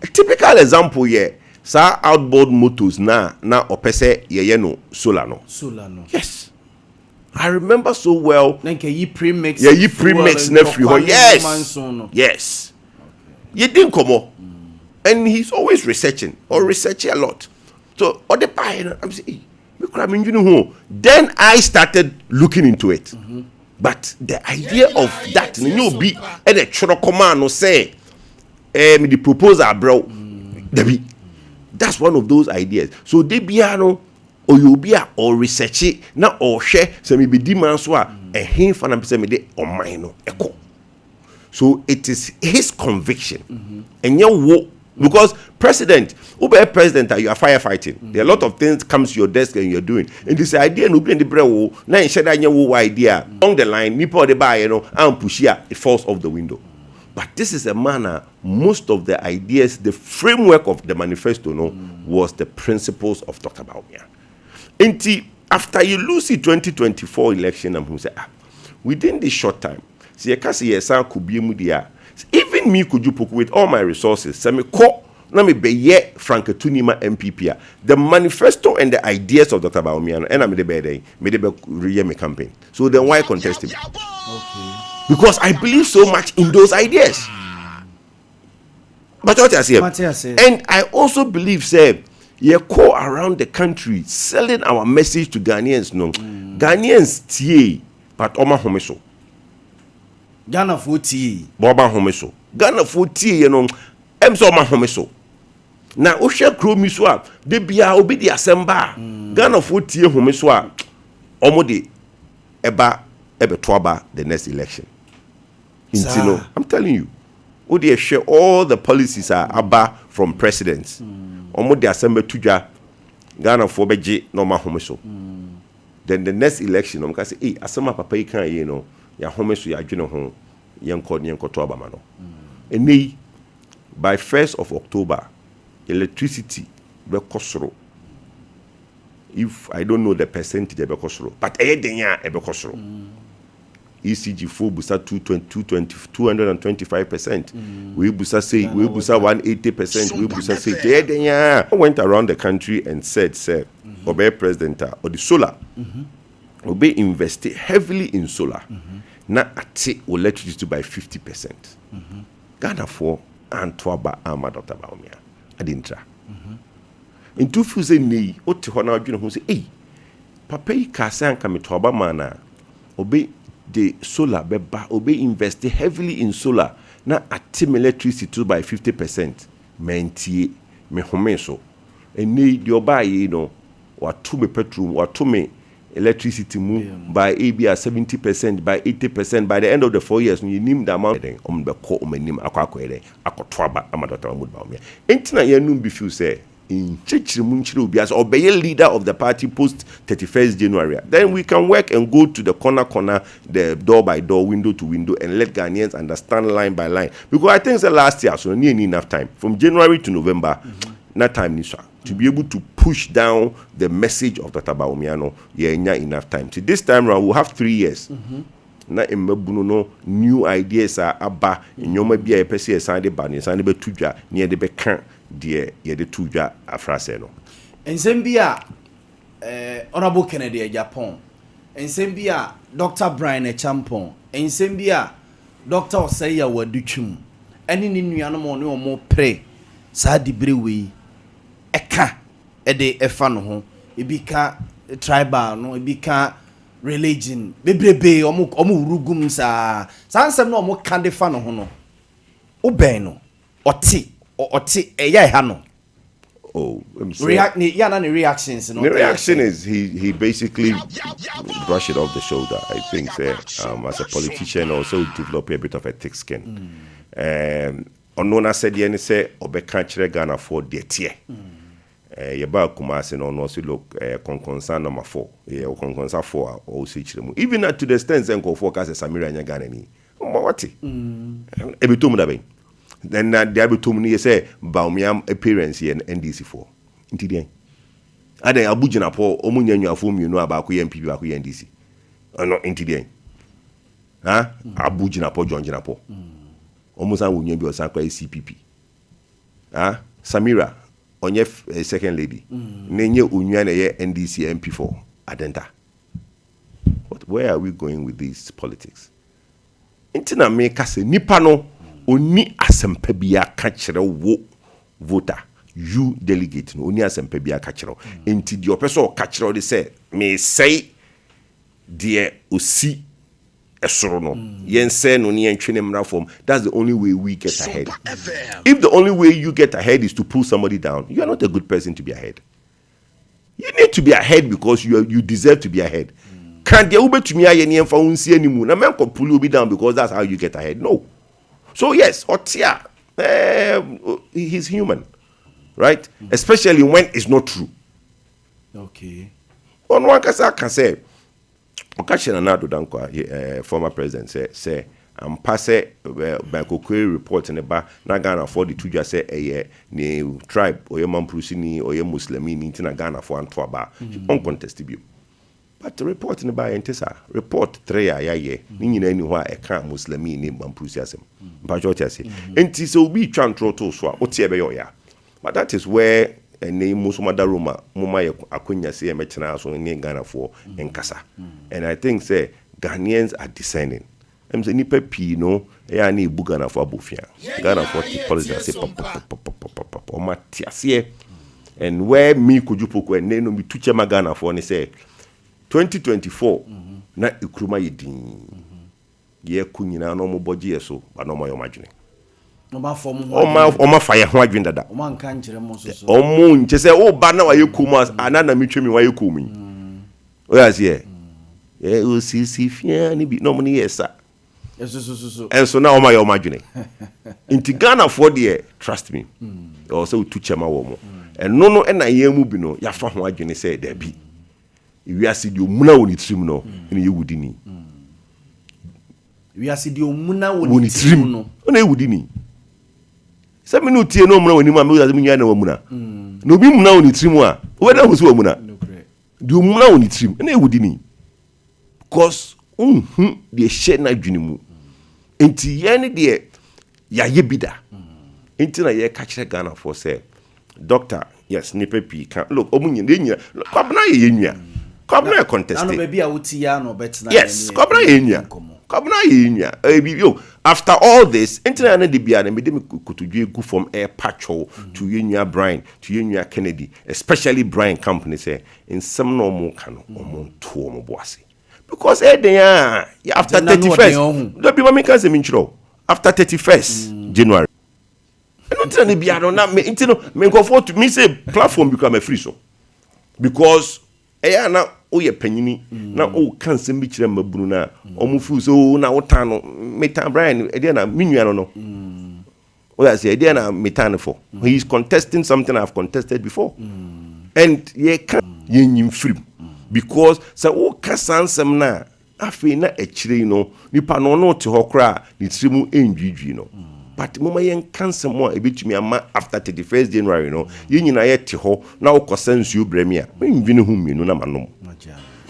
A typical example ye, sa outboard motors na opese ye no Solano. Yes. I remember so well. Like ye premix. Yeah, ye premix nephew. Yes. Yes. Ye didn't come up. And he's always researching a lot. So all the pie, I'm saying. Then I started looking into it. But the idea of that, be and a command say, the proposal, bro, that's one of those ideas. So they be or you be or research it now or share some be demands a him for them say me or mine echo. So it is his conviction, and you Because president, president, you are firefighting. There are a lot of things comes to your desk and you're doing. And this idea no be in the brain. Now in share that idea along the line, nipo the buy, and push here, it falls off the window. But this is a manner. Most of the ideas, the framework of the manifesto, was the principles of Dr. Bawumia. And after you lose the 2024 election, I'm going to say, within this short time, see, could be even me could you put with all my resources, semi call, na me be ye Frank Tunima MPP. The manifesto and the ideas of Dr. Bawumia, and I'm the bad me campaign. So then why contest him? Okay. Because I believe so much in those ideas. But what I say, and I also believe, say, you call around the country selling our message to Ghanaians. No, Ghanaians tie, but Oma Homeso. Ghana 40. Boba Homeso. Ghana 40, Emso Oma Homeso. Now, Osha Kromiswa, de Bia obi di Asemba. Ghana 40 Homeswa. Omodi Eba Twaba the next election. Intino, I'm telling you. Odi share all the policies are aba from presidents. Omodi Asemba Tuja. Ghana 4 beji no ma Homeso. Then the next election, I'm going to say, hey, Asema Papa, ya Homeso ya Juno home, Yanko Twaba Mano. And by 1st of October, electricity be kosoro. If I don't know the percentage be kosoro, but denya be kosoro. ECG full busa 225%. We busa say we busa 180%. We busa say denya. I went around the country and said, sir, obey president or the solar. Obey invested heavily in solar. Now ati electricity by 50%. Ghana for Antwaba Ama Dr. Bawumia. Adintra. In 2008, oti hona adwene ho say, "Hey, papa yi ka san ka metwaba mana. Obey the solar beba, obey invest heavily in solar. Na ati electricity by 50%. Mentie me home so. Eni di oba yi watu me petrol, watu me electricity by Abia 70%, by 80%. By the end of the 4 years, you name the amount be call nim akotwaba Dr. Bawumia. Entina ye num be feel say in chichiri be as obey leader of the party post 31st January. Then we can work and go to the corner, the door by door, window to window, and let Ghanaians understand line by line. Because I think the last year, so near enough time from January to November, not time nisha to be able to push down the message of Dr. Bawumia. Enough time. So this time around, we'll have 3 years. Na no new ideas are aba nyoma bia ye pese san de ba ne san de betudwa ne de beka de ye de tudwa afrase no ensem bia honorable Kennedy Japan ensem bia Dr. Brian Echampon ensem bia Dr. Oseya Wadutwum eni ni nuanom ne omo pre sa dibrewe eka de efa no ho ebika tribal no ebika religion bebrebe omo urugum sa sansem no omo kan de fa no ho no oben no oti eya ha no reactions no the reaction is he basically brush it off the shoulder. I think as a politician also develop a bit of a thick skin. Onona said yen say obeka kire Ghana for de tie yeba Kumasi no also look concern number 4 concern 4 or say chiremu even to the extent zenko for ka Samira nya Ghana ni what ebitom da ben then the ebitom ni say Bawumia appearance here NDC 4 ntidien ade abujina po omunya nywafo mienu abako ye MPP abako ye NDC no ntidien abujina po jonjina po omusa wunya bi osan kwa CPP Samira onye second lady nenye onua na ye NDC MP4 adenta. But where are we going with these politics? Intina me kase nipa no oni asempa bia ka kire wo voter you delegate no oni asempa bia ka kire enti di opeso ka kire de say me say de osi esoro no yen say no ne ntwe ne mra form. That's the only way we get ahead. If the only way you get ahead is to pull somebody down, you are not a good person to be ahead. You need to be ahead because you deserve to be ahead. Can the ube to me aye ne emfa unsi animu na men ko pull you down because that's how you get ahead? No. So yes, otia he's human, right? Especially when it's not true. Okay. On one case, I can say, former president say, I'm passing Bankokwe report in the back. Na Ghana for the two just say a tribe or your Mamprusini or your Muslimini in Ghana for Antwaba uncontestable. But the report in the back entesa report 3 ye meaning anywhere a can't Muslimini Mamprusiasm. But what I say, and so we can't throw to swap what's ya. But that is where a name Musumada Roma, Mumaya Akunya say a mechana so in Ghana for Nkasa. And I think say Ghanaians are discerning. I'm saying nipa pi no ya na ebu Ghana for abofia. Ghana for the policy say pop o matiase. And where me kujupoko and no me tuche ma Ghana for ni say 2024 na ikruma yedin. Ye kunyina no mo boje so ba no mo yo madwene. No ma form o ma fire ho adwene dada. O man kan kire mo so. O mo nche say o ba na wa ye kuma anana mi twemi wa ye kuma. O ya se o si fia ni bi no mo ni yesa. So. And so now my imagine. Inti Ghana for the trust me. Also to chema womo. And no and I yemu bi no ya fa ho adwene say there be. We are see the omuna woni trim no and you would ni. We are see the omuna woni trim no. Na e would ni. Say me no tie no omuna woni ma me wo nyaa na omuna. No bi omuna woni trim a. We na ho so omuna. The omuna woni trim na e would ni. Because the share na dwene mu. Enti ye ne de ya ye bida. Enti na ye ka kire Ghana for say doctor yes nipa pi kan look omunye de nyina kwabna ye nua kwabna contest ano baby a wuti ya no betina yes kwabna ye nua kwabna ye nua yo after all this enti na de bia na me de kotodwe gu from air patcho to ye nua Brian to ye nua Kennedy especially Brian company say in some no mo kan o to mo boase. Because after 31st, don't be my can say after 31st January. I don't tell you, I don't know. Me go forward to me say platform become a free so because na o ye penini na o can say me chire mabunu na o mu fu so na wota no metan Brian e na minua no o ya say e na metan for he is contesting something I've contested before and ye can ye nyim free. Because so o kasansem na afi na echire no nipa no no te hokra ni trimu endwidwi no but mama yen kansem a ebetumi ama after 31st January no ye nyina ye te ho na o kosansuo bremi a endwini hu mienu na manom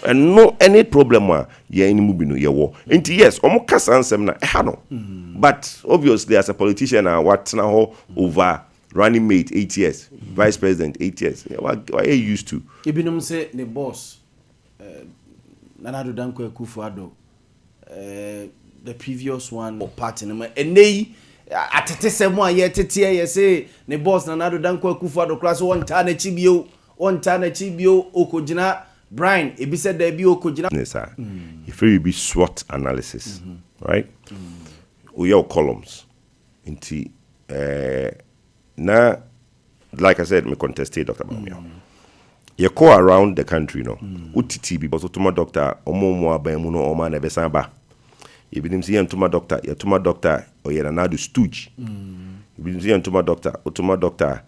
and no any problem a ye animu bi no ye wo enti yes omo kasansem na ha no but obviously as a politician what na ho over running mate 8 years vice president 8 years what are you used to ebinum say the boss Nana Danko Akufo-Addo the previous one or party no enei atete semo aye tete ye say ne boss Nana Danko Akufo-Addo class one ta na chibio okojina Brian ebi said there be okojina sir if you be SWOT analysis right we your columns into na like I said me contested Dr. Bawumia you go around the country no utiti because utuma doctor omomo abamu no o ma na besan ba you be nim see utuma doctor o ye na do stooge you be see utuma doctor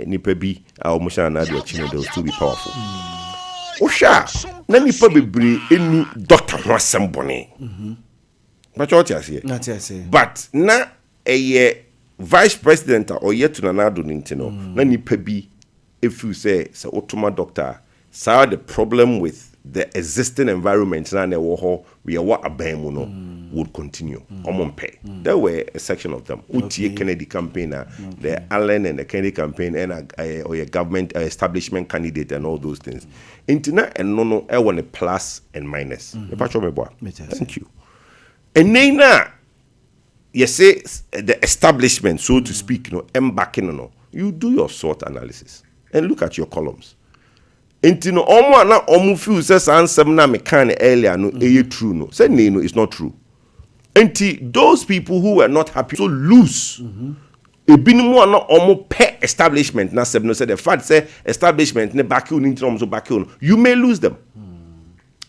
nipa bi a o mo sha na do chino those to be powerful o sha na nipa bebre eni doctor ho asembone but what you say but na vice president or yet to na do nintino na nipa bi if you say so utuma doctor saw the problem with the existing environment na we are what abemu no would continue there were a section of them utie Kennedy campaign the Allen and the Kennedy campaign and or a government establishment candidate and all those things intina and no I want a plus and minus thank you and now you say the establishment so to speak no you do your SWOT analysis and look at your columns. Intino omo na omo feel say ansem na me kan earlier no true no. Say no it's not true. Enti those people who were not happy so lose. Ebinimu na omo pe establishment na seb no say the fact say establishment ne back you so back you may lose them.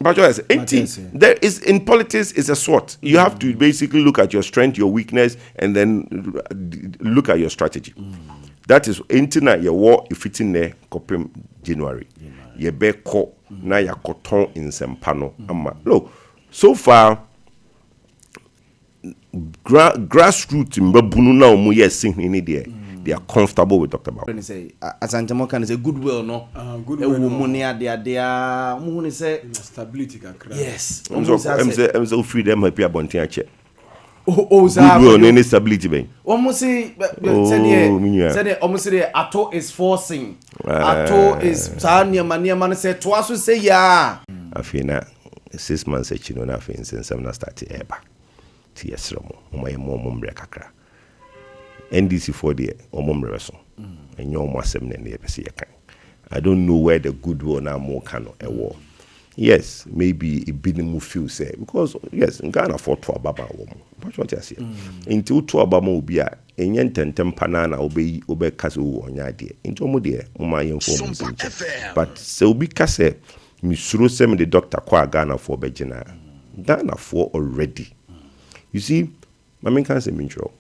But there is in politics is a SWOT. You have to basically look at your strength, your weakness, and then look at your strategy. That is internet your war if it's in there copy January. Ye be ko na ya koton in sempano. Look, so far grassroots in Babunu now mu yes in there. They are comfortable with Dr. Bao. When you say, as Antamokan is a goodwill, no? Goodwill. They say stability. Yes. I'm so free them happy about check. Goodwill, any stability, ben. Almost say, almost say, Ato is forcing. Ato is Tanya Mania said to us, say, yeah. I feel now 6 months, you know, nothing since I'm not starting ever. T.S. Romo, my mom, Kakra. NDC for the Omomreso, and your Massam and the Episiakan. I don't know where the goodwill now more can a war. Yes, maybe it be the move feel say because yes, in Ghana for to Ababa woman. What you say? Until to Abama will be a yen tempanana obey Kazu on your idea. Into Modia, my information. But so be Kase, Miss Rusem the doctor qua Ghana for Bejana. Ghana for already. You see, my main cancer intro.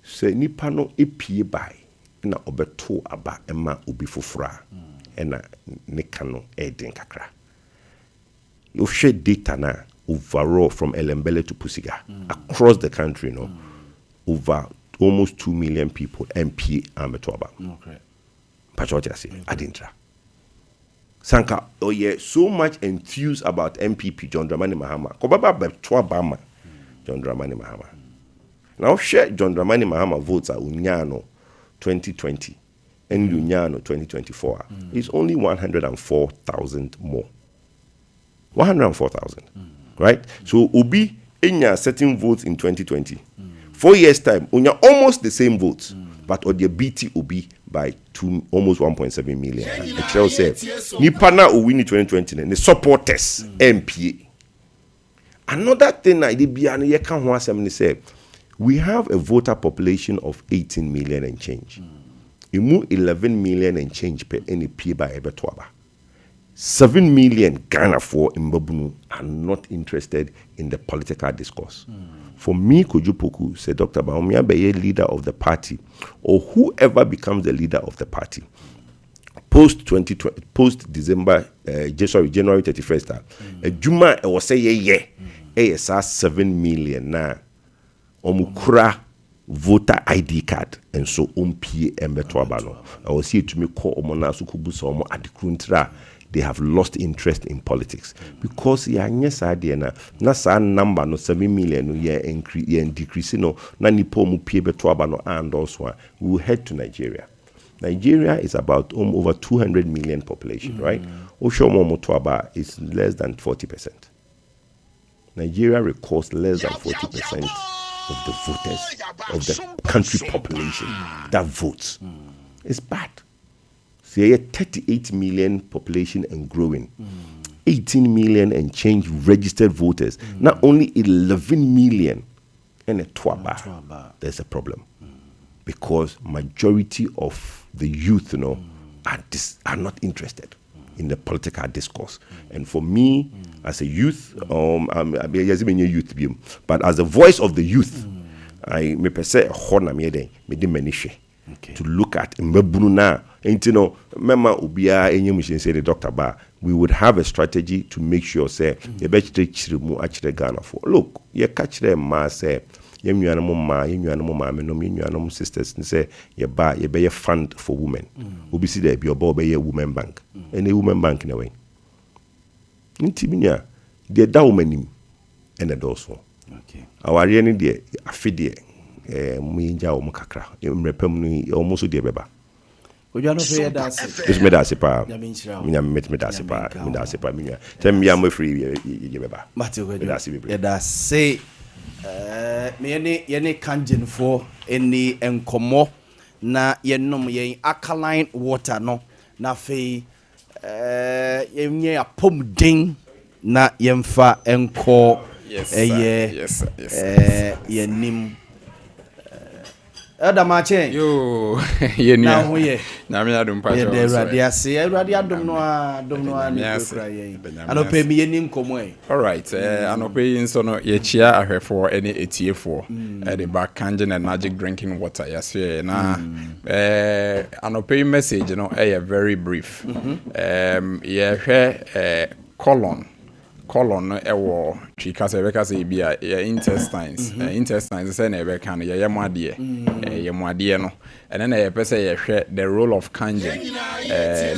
Se nipa no epie bai na obeto aba ema obi fofora na ne kano eden kakra you share data na overall from Elembele to Pusiga across the country no over almost 2 million people MP ameto aba okay pachocha say adintra sanka oh yeah so much enthused about MPP John Dramani Mahama ko baba beto aba ma John Dramani Mahama. Now share John Dramani Mahama votes at Unyano 2020 and Unyano 2024. It's only 104,000 more. 104,000. Right? So Obi Enya certain votes in 2020. 4 years time, Unya almost the same votes, but Odia BT Obi by almost 1.7 million. The Chel said, Nipana Uwini 2020 and the supporters MPA. Another thing I did be an yekan say we have a voter population of 18 million and change. You move 11 million and change per any P by Ebetwaba. 7 million Ghana for Mbabunu are not interested in the political discourse. For me, Kojupoku, said Dr. Bawumia be a leader of the party, or whoever becomes the leader of the party, post December, January 31st, Juma was say ASR 7 million now. Omukura voter ID card and so umpie embeto abano. I was here to me call omona sukubusa omo adikruntra. They have lost interest in politics because ya nyesa idea na sa number no 7 million no year increase decrease no na nipo mu pie beto abano and also we will head to Nigeria. Nigeria is about over 200 million population, right? Oshomo Motoaba is less than 40%. Nigeria records less than 40% of the voters of the country population that votes. It's bad. So you have 38 million population and growing. 18 million and change registered voters. Not only 11 million and a twaba. There's a problem. Because majority of the youth, are not interested in the political discourse. And for me, as a youth, I'm a youth, but as the voice of the youth, I may per se to look at Mbabuna. And Mama Ubia and say the Dr. Ba, we would have a strategy to make sure say the best actually Ghana for. Look, you catch them ma say you sisters and say you be a fund for women. Obi see there be a women bank. And a women bank in a way. Intiminia, the woman and the doors for. Okay. Our really dear, a fiddy, Mwinja or Mukakra, almost dear Beba. Would you not pay that? It's Medasipa. Medasipa. Tell me I'm free, Beba. Matthew, say, me canjin for any encomo na yenom yen alkaline water no na fe yenye apom ding na yemfa enko yes yenim Elder Machen. Yo, ye ni. Na ho ye. Na me adum pa Ye cho. de Awurade ase. Awurade adom no a ni kura ye. Anope mi ye ni nkomo e. All right. Anope yin so no ye chia ahwefo ene etiefo. The back candy and magic drinking water. Yes, na anope message no very brief. Ye hwe colon ewo twika se beka se bia intestines intestines say na ebe kan ye yemade yemade no ene na ye pese ye hwe the role of kangen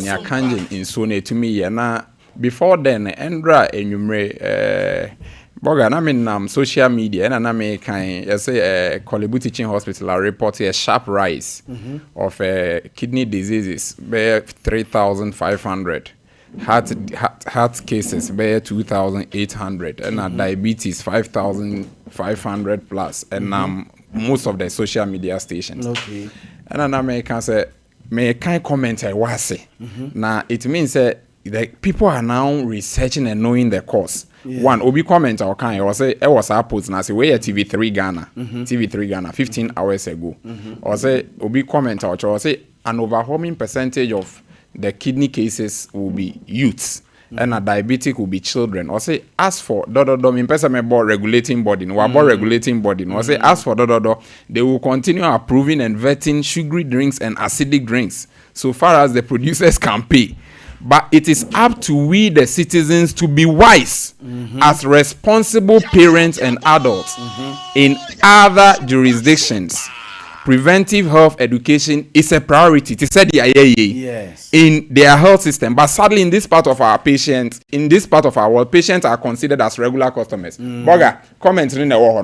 nia kangen in so na etumi ye na before then endra enwumre boga na menam social media na me kan you say Kolebu Teaching Hospital report a sharp rise of kidney diseases by 3,500 heart cases by 2,800 and diabetes 5,500 plus and most of the social media stations. Okay. And I can say me kind comment I was say. Now it means that people are now researching and knowing the cause. Yeah. One obi comment or kind or say I was post na say we TV3 Ghana TV3 Ghana 15 hours ago or say obi comment or say an overwhelming percentage of the kidney cases will be youths and a diabetic will be children. Or say as for in person about regulating body, no about regulating body. Or say as for they will continue approving and vetting sugary drinks and acidic drinks so far as the producers can pay. But it is up to we the citizens to be wise as responsible parents and adults in other jurisdictions. Preventive health education is a priority to set the yes. in their health system. But sadly, in this part of our patients, in this part of our world, patients are considered as regular customers. Boga, comment in the war.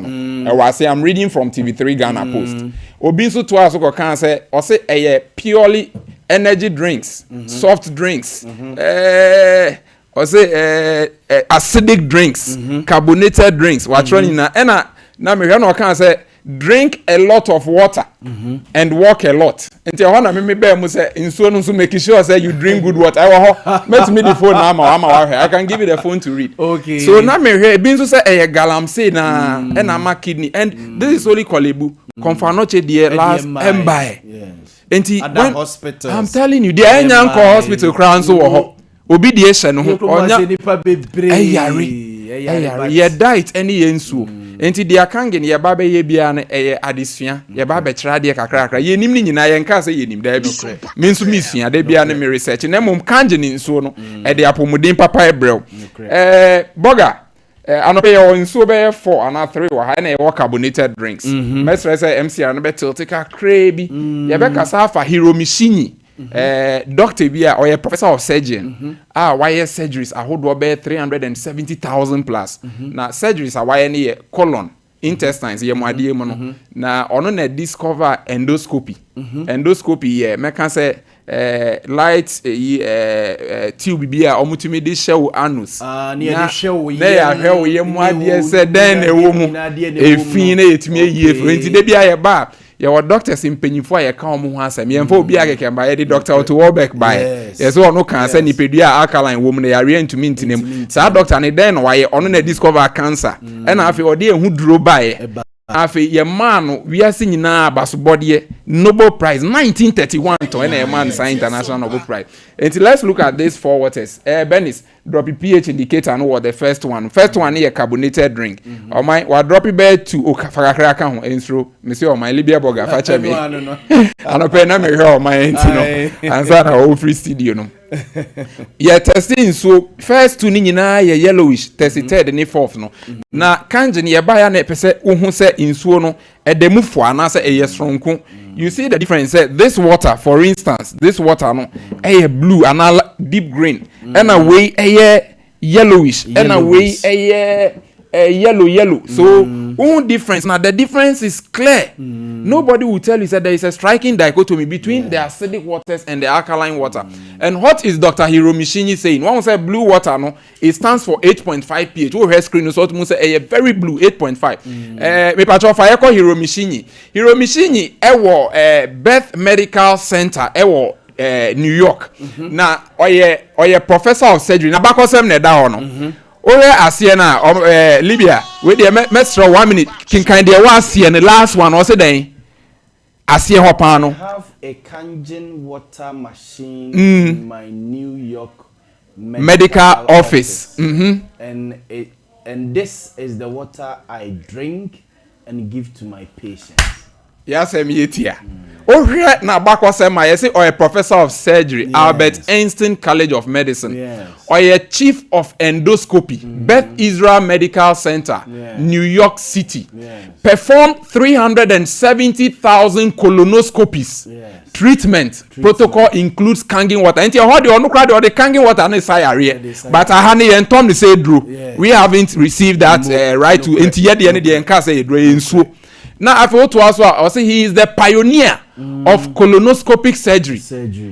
I say I'm reading from TV3 Ghana Post. Obisu to us can say, or say a purely energy drinks, soft drinks, or say acidic drinks, carbonated drinks. What's running now? And now me can say. Drink a lot of water and walk a lot. Until one me be mu say insuo no so make sure say you drink good water. Let me the phone now. I can give you the phone to read. Okay. So now me hear bin so say galamsey na and na kidney and this is only Kolebu. Confanoche the last embaye. Yes. Enti when hospitals. I'm telling you the Enyanko hospital crown so wo obi die hye no ho onya ye diet any yensuo enti dia kangen ye ba be ye bia na adesua ye ba be kira de kakra ye nim ni nyina ye nka se ye nim da bi me nso mi sua da bia na me research na mom kangen nsuo no e de apomuden papa ebrew boga anope ye nsuo be 4 and 3 wa ha na ye carbonated drinks mesre say MCR no be tiltika crazy ye be kasa fa hiromishini doctor bia or a professor of surgeon why surgeries ahodo be 370,000 plus na surgeries why any colon intestines ye muade mu no na ono na discover endoscopy ye me can say light tube bia omutumi di show anus na ye show ya hwe ye muade se den ewo mu efin na yetumi yie enti de bia ye ba your doctors in penyifo ye ka omo ho asem ye mfa obi ageke ba ye di doctor to Warbeck by yes so no can say nipedua alkaline wo mu na yare ntumi ntinem sa doctor ne den no waye ono na discover cancer and afi ode ehu duro by afi ye man we are seeing na basobode Nobel Prize 1931 to any man sign international Nobel Prize. And let's look at this four waters. Benis drop pH indicator no what the first one here carbonated drink. Or my what drop it bed to okafakra ho enstro monsieur my Libya burger facha me. And open na me here my entino. Answer na o free studio no. Yeah, testing so first two ni nyina ye yellowish, tested ni fourth no. Na kanjen ye ba ya na pese uhun se insuo no edemu fo anase eye stronko. You see the difference. This water, for instance, this water no, blue and deep green, and a way yellowish, and a way yellow. So, one difference. Now the difference is clear. Nobody will tell you that there is a striking dichotomy between the acidic waters and the alkaline water. And what is Dr. Hiromishini saying? One say blue water no, it stands for 8.5 pH. Oh, her screen so to say very blue 8.5. Me patro fa yeko Hiromishini. Hiromishini Beth Medical Center New York. Na oye professor of surgery. Na bakosem ne da ono. Ore asie na Libya we dey mesro 1 minute kinkan dey wa asie ne last one o se den asie hopa no. I have a Kangen water machine in my New York medical office. And this is the water I drink and give to my patients. Yes, Emiyetia. Oh, here na bakwa sema yesi or a professor of surgery, yes. Albert Einstein College of Medicine, yes. or a chief of endoscopy, Beth Israel Medical Center, yes. New York City, yes. performed 370,000 colonoscopies. Yes. Treatment protocol includes kanging water. And how the crowd or the kanging water and but I honey and Tom they say Drew. Yes. We haven't received that right to enti yet the end the enka say so. Now, I feel to also say he is the pioneer of colonoscopic surgery.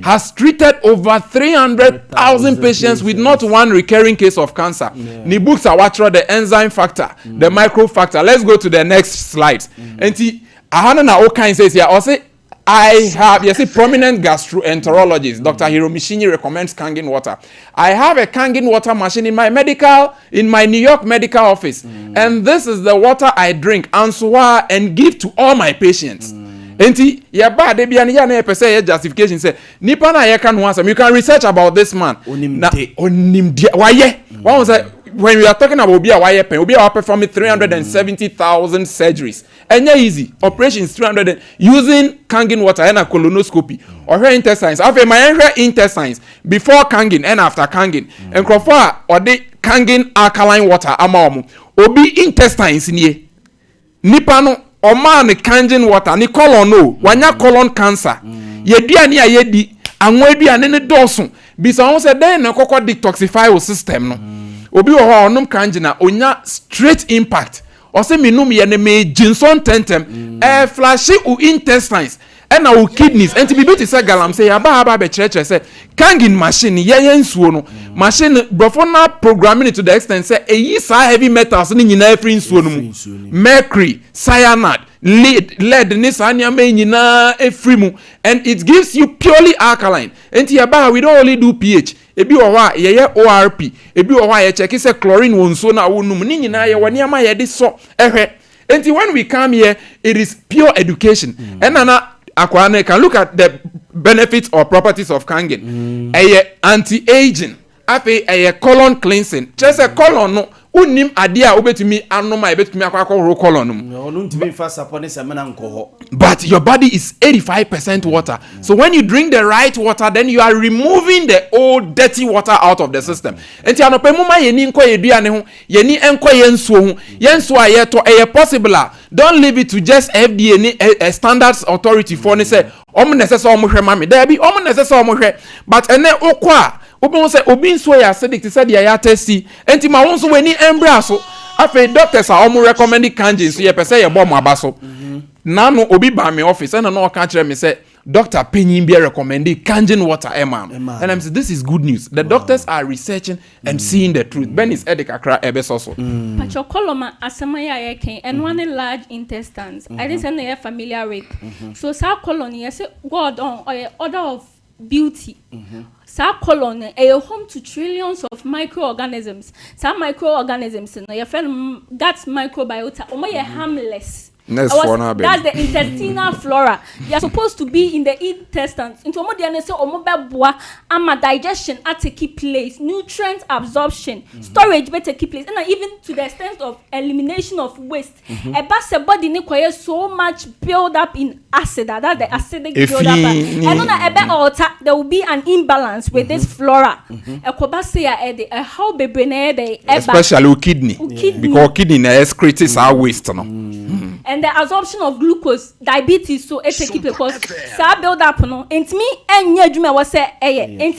Has treated over 300,000 patients with not one recurring case of cancer. Ni books are what the enzyme factor, the micro factor. Let's go to the next slide. And he, na Okan says here, also I have, yes, a prominent gastroenterologist, Dr. Hiromishini recommends Kangen water. I have a Kangen water machine in my New York medical office. And this is the water I drink and give to all my patients. Enti, ya ba de bia ya na pese ya justification say nipa na ya kan ho asem. You can research about this man. Onimde waye. One say when we are talking about obi a performing 370,000 surgeries. Enya easy. Operations 300 using Kangen water and a colonoscopy. Or her intestines. After my intestines before Kangen and after Kangen. And Crawford or the Kangen alkaline water amamu. Obi intestines ni nipa no o man Kangen water ni colon no wanya colon cancer. Yeduani a yedi anwo aduane ne dosun. Bisa won say den na kokko detoxify o system no. Obi wo ho onum Kangen na onya straight impact. O se minum ye ne me jinson tentem flashy u intestines and our kidneys and to be to say galam say aba be church say Kangen machine ye nsuo no machine brofona programming it to the extent say e sa heavy metals ni nyina free nsuo no mu mercury cyanide lead ni sa nyama nyina free mu and it gives you purely alkaline and aba we don't only do pH ebi wo wa ye ORP ebi wo wa ye check say chlorine won so na wonum ni nyina ye woni ama ye de so ehwe and when we come here it is pure education and na Akwane can look at the benefits or properties of Kangen. Anti-aging, a colon cleansing. Just a colon no. Unim adia obetumi anoma ebetumi akwa colon. But your body is 85% water. So when you drink the right water, then you are removing the old dirty water out of the system. Enti anope muma yeni nko yeduane ho, yeni enko yensuo ho. Yensuo ayeto possible. Don't leave it to just FDA ni a standards authority for ni say omo necessary omo hwe mami. There be omo necessary omo hwe. But ene okwa obi say obi nsuo ya acidic to say dia ya testi. Enti ma won so weni embra so. Afi doctors are omo recommend Kangen so ye pese ye bom aba so. Nano obi ba me office and no can tell me say Dr. Penyin be recommending Kangen water man. And I'm saying this is good news. The doctors are researching and seeing the truth. Ben is Ade Akye Abia also. But your column asemaya yeke and one large intestines. I didn't say you're familiar with. So sa colon yes God on or order of beauty. Sa colon a home to trillions of microorganisms. Some microorganisms no your friend that's microbiota. Harmless. That's the intestinal flora. They are supposed to be in the intestines. Into digestion at a key place, nutrient absorption, storage better key place, and even to the extent of elimination of waste. A body requires so much build up in acid that the acidic build up. And on there will be an imbalance with this flora. A how especially kidney. Because kidney excretes our waste. And the absorption of glucose, diabetes, so it's a keep because sa build up no. And me and you was say and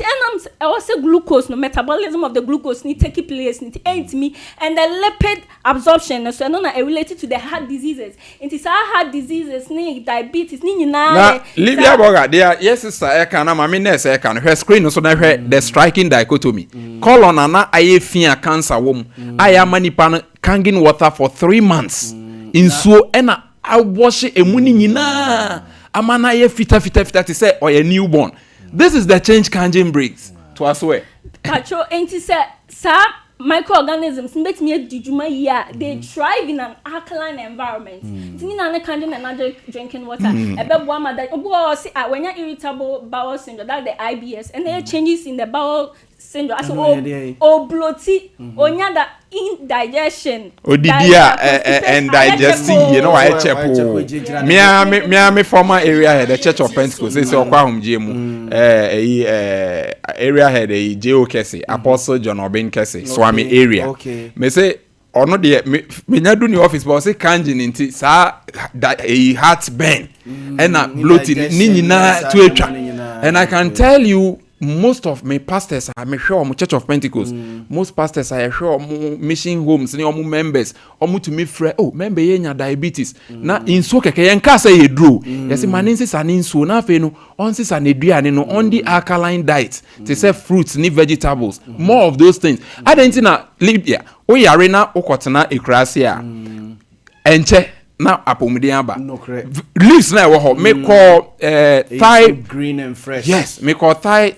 I was say glucose no metabolism of the glucose need take place need ain't me and the lipid absorption so no related to the heart diseases. It is our heart diseases need diabetes need na. Livia Boga there yes sister I can am nurse I can her screen so na the striking dichotomy. Colon na aye fia cancer wom. I am manipa Kangen water for 3 months. Insuo ena awash emuni nyina amana ye fita to say or a newborn. This is the change Kangen brings to us way. Pacho enti say sa microorganisms make me dijuma here they thrive in an alkaline environment tinina ne kind and another drinking water ebebo amada obo say when you irritable bowel syndrome that the IBS and there changes in the bowel syndrome as bloaty onya that indigestion odidia and digesting you know I check me former area head the Church of Pentecost say okwa homje mu area head e JO Kese Apostle John Obin Kese Swami area me say ono de me nyadu ni office but say kanjin nti sa heart burn and bloating ni nyina to etwa and I can tell you most of my pastors are sure Church of Pentecost most pastors are sure mission homes ni omu members omu to me friend member yenya diabetes na inso keke yenka say edro yes maninsis an inso na fe no onsis an eduane no on the alkaline diet to say fruits ni vegetables more of those things adentina Libya o yare na okotena ekrasia enche na apomuden aba leaves na wo me call thigh green and fresh yes me call thigh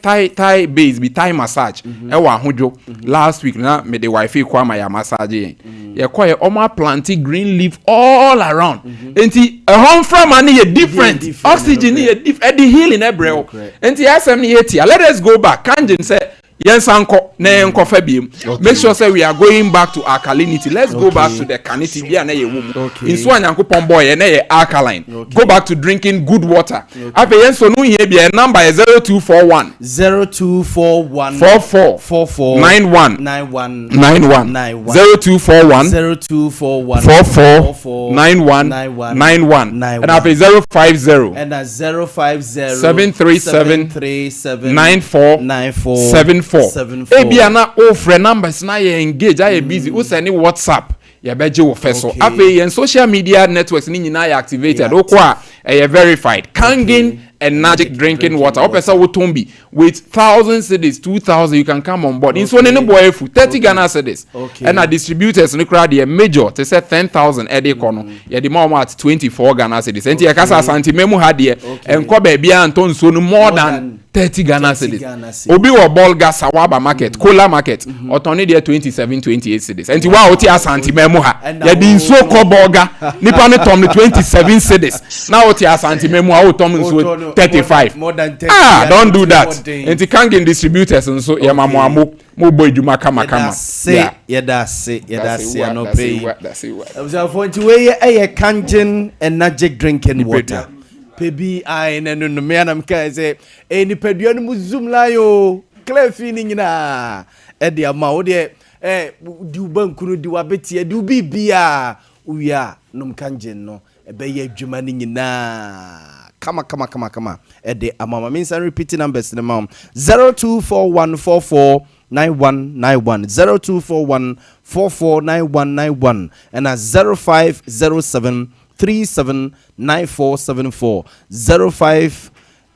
base be thigh massage e wa hodwo last week na me the wife kwa ma ya massage ye call ye oma planty green leaf all around enti a home from ani ye different oxygen ye different the healing ebrel enti asem ni yeti let us go back kanjin say yes anko na enko fa biem make sure say we are going back to alkalinity let's go back to the canity bia na ye wom in so anyankopon boy na ye alkaline go back to drinking good water afa yen so no here bia number is 0241 44 91 0241 44 91 and afa 050 and 050 737 94 ebia na o friend numbers na ye engage aye busy o send WhatsApp ya beje wo feso afi yen social media networks ni nyina ya activated o kwa verified Kangin and magic drinking water opesa wo tombi with 1000 cedis 2000 you can come on board in so ne boy fu 30 Ghana cedis and our distributors no crowd the major to say 10,000 ede kono ye the more at 24 Ghana cedis enti ye kasa santimemu ha de enko ba bia anton so no more than 30 Ghana cedis obi wo ball gas awaba market cola market otoni de 27 28 cedis enti wa oti asantimemu ha ye di nso ko burger nipa ne tom 27 cedis na oti asantimemu ha o tom nso 35 more than 30 don't do that enti Kangin distributors nso ye mamoamo mo boy djuma kama yeah that's it no pay that's it for we Kangin and magic drinking water pebi ai na no me anam ka say ni padua no mu zoom la yo clear feeling nyina de ama wo de di ubankunu di wabetie di ubibia uya nom Kangin no be ye adwuma ni nyina Kama. Ede amama means I'm repeating numbers in the mom 0241449191 0241449191 and 0507379474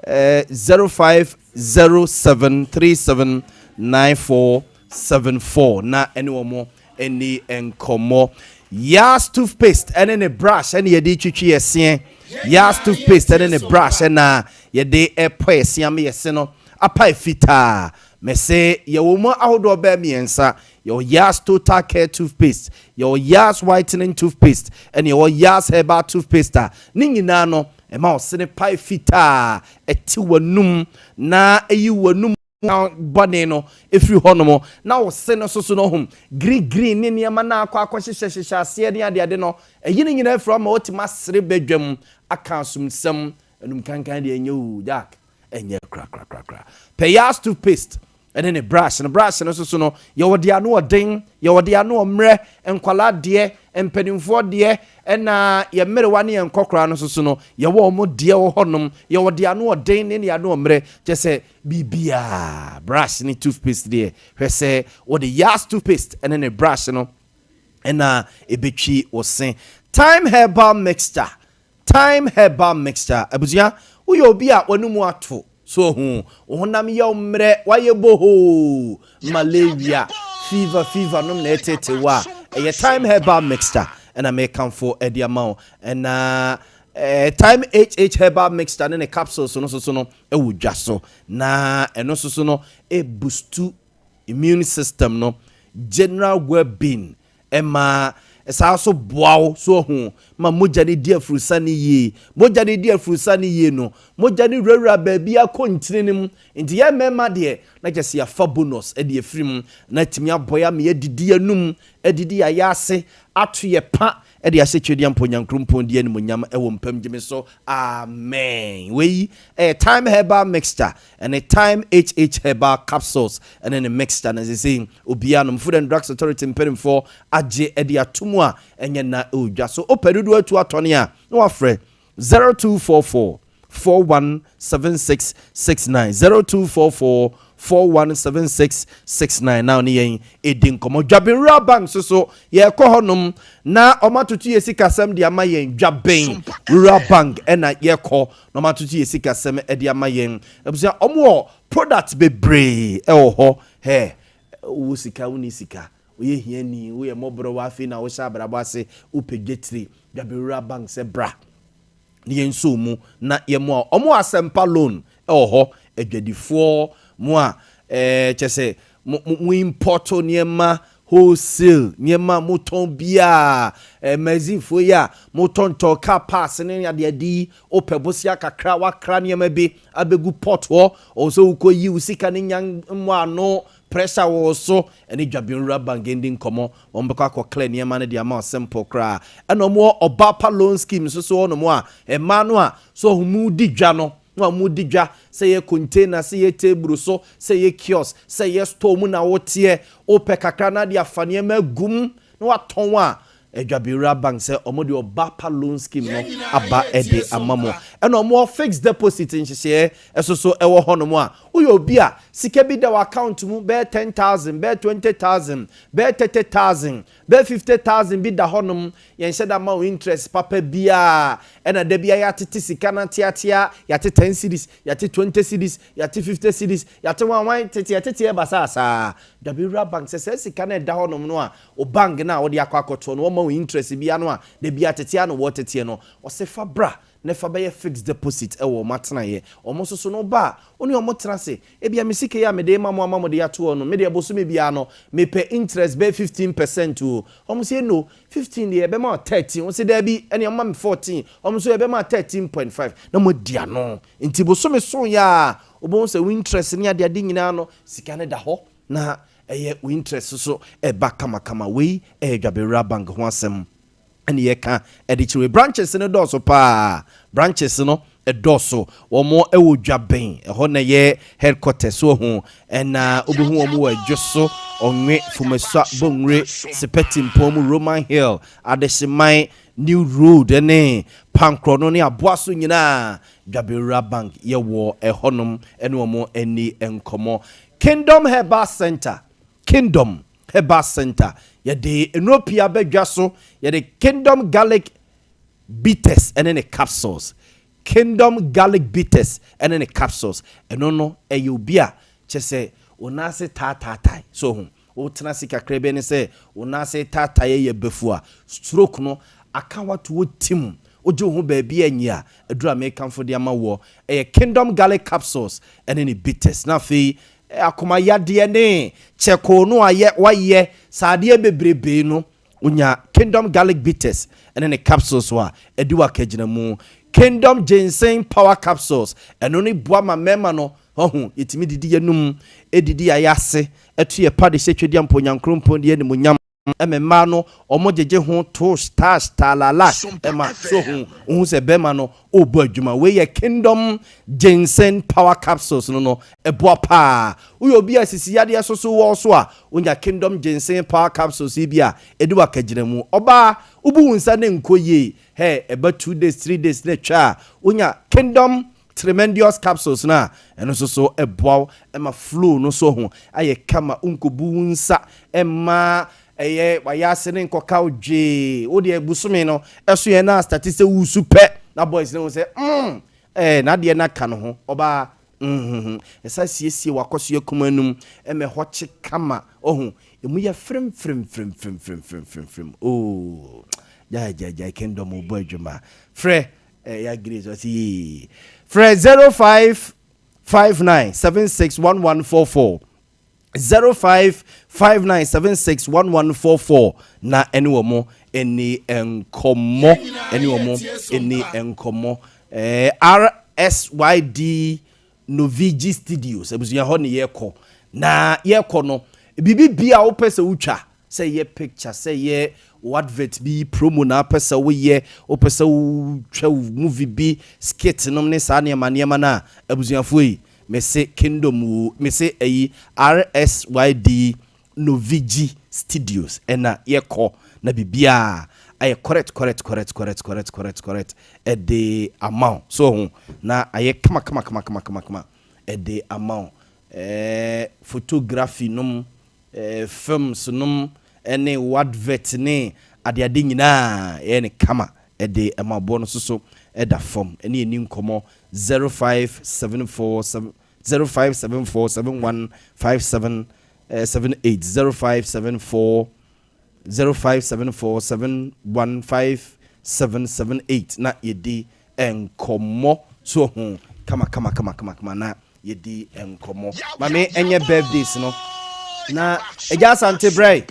0507379474 na anyone more any enkomo Yas toothpaste and then a brush and ye di chichi yesien Yas toothpaste and then a brush and ye de e po yesiam yeseno apa fita me say ye wo mo ahodo ba miensa your Yas total care toothpaste your Yas whitening toothpaste and your Yas herbal toothpaste ni nyina no e ma o sene pa fita eti wanum na eyi wanum now body no if you honomo now send so no home green ni niam na akwa hyehyehye ase ne ade no eyini nyina from otima sere badwam aka sumsam enum kankan de enyu jack enye kra payas toothpaste and then a brush and so no your dia no odin your dia no mre enkwala de empanimfo de na ye mere wane enkokra no so no ye wo mo de wo honom your dia no odin ne ya no mre je se bibia brush ni toothpaste de hwe se what the Yas toothpaste and then a brush no and e betwi o sen time herbal mixture abusia wo obi a wanumu ato so honam ya umre waye boho malaria fever no na etete wa a time herbal mixture and I make come for Eddie amount and time HH herbal mixture and a capsule so no e wudwa so na eno so no e boost immune system no general well-being Emma esa so boaw so ho ma moja ne dia frusa ne ye moja ne dia frusa ne ye no moja ne rura ba bia kontinenim nti ye mema de na kese ya fa bonus e de efrim na timi aboya me adidi anum adidi ayase ato ye pa e de ase twedi amponyankrumpon de anim nyam e wo mpam gime so amen we time herbal mixture and a time HH herbal capsules and then a mixture as they say obianom food and drugs authority impeding for age e de atomu a enye na odwa so opedudu atu atone a no afre 0244 417669 0244 417669 now ni yen edin komo dwaben rabank so ye ko honum na omatutu yesikasem de ama yen dwaben rabank ena ye ko no matutu yesikasem e de ama yen ebusia omo product bebre e ho he wo sika woni sika oye hiani wo ye mobro wa afi na wo sha brabo ase upegetri dwaben rabank se bra ni yen so mu na ye mo omo asempa loan e ho adwadifo mo a chese mo import niema wholesale niema moton bia mazifo ya moton toka pass ne ya de opebosia kakra wakra niema bi abegu pot ho also ukoyi usika ne nyan mo ano pressure wo so ene dwabin rubber ngendin komo ombekọ akọ niema ne de ama simple kra eno mo obapa loan scheme so no mo a ma no a so humu di dwa no wa mudija say ye container say ye table so say ye kiosk say ye store mu na wotie ope kakra na dia fane ma gum na waton a edwabira bank say omode obapa loan scheme no aba ede amamo eno mo fixed deposit nhye eso ewo hono mo a uyo obi a sika bi da account mu be 10,000 be 20,000 be 30,000 be 50,000 bi da hono yen sheda ma interest papa bia ena da bia ya tete sika na tiatia ya te 10 cedis ya te 20 cedis ya te 50 cedis ya te 1 tete e basasa edwabira bank say sika na da hono no a o bank na wo de akwakoto no wo interest bia no a de bia tete no wo tete no o se fa bra ne fa be fixed deposit e wo matena ye omo so no ba oni omo tena se e bia mesike ya me de mamo de ato no me de boso me bia no me pay interest be 15% o omo se no 15 de be ma 13 o se da bi ene omo me 14 omo so e be ma 13.5 na mo dia no nti boso me so ya obo se interest ne ade ade nyina no sika ne da ho na eye interest so e ba kama we e dwabera bank ho asem ene ye ka e de chiwe branches ne doso pa branches no e doso wo mo e wo dwaben e ho na ye headquarters so ho ena obehu wo mo adwoso onwe fumasua bonre sepetim pom Roman Hill adesiman New Road ene pankro no ne aboaso nyina dwabera bank ye wo e honom ene wo mo eni enkomo Kingdom Herbal Center Kingdom Herbal Center yede enopia bedwa so yede Kingdom Garlic Bitters and then capsules Kingdom Garlic Bitters and then capsules eno no eyobia chese onase tatatai so hu o tenase kakra be ne se onase tataye ye befua stroke no aka wato tim oje ho ba bia anyia adura me kamfo de amawo Kingdom Garlic Capsules and then bitters na fe akoma yade ne cheko no aye waye saade bebrebe no unya Kingdom Garlic Bitters and then the capsules wa ediwa kagina mu Kingdom Ginseng Power Capsules and only boa ma mema no ho yetimi didi yanum edidi ayase etu ye pade setwedi amponyankrompon de anim nyam emema no omojeje ho to star lala ema so hu se bema no obo adwuma we ye Kingdom Ginseng Power Capsules no eboa pa uyo bia sisi yade so wo so a unya Kingdom Ginseng Power Capsules bia ediwa kagina mu oba ubu unsa ne nkoye he eba 2 days 3 days ne twa unya Kingdom Tremendous Capsules na eno so eboa ema flow no so ho aye kama unkobu unsa ema eye wayase ne nkoka odwe wo de ebusumi no eso ye na statise wusu pe na boys ne say na de na ka no ho oba esa siesie wakoso yakumanum eme hoche kama ohu emu ya frem oh ja Kingdom obo adwuma fre ya grace oti fre 0559761144 0559761144 na anyone any enkomo anyone any enkomo RSYD Novigi Studios ebusuya ho ne yeko na yeko no bibi bia wo pese utwa say ye picture say ye advert bi promo na pese wo ye wo pese utwa movie bi skit nom ne sa ne ma na ebusuya fo yi me say kingdom me say RSYD Novigi Studios ena yeko na bibia aye correct at the amount so na aye kama at the amount photography num films num any advert ne ade nyina any kama at the amount bonus so at the form any nkomo 0574 0574715778 0574715778 na yedi enkomo so kama na yedi enkomo mame enye birthdays no na eja sante bray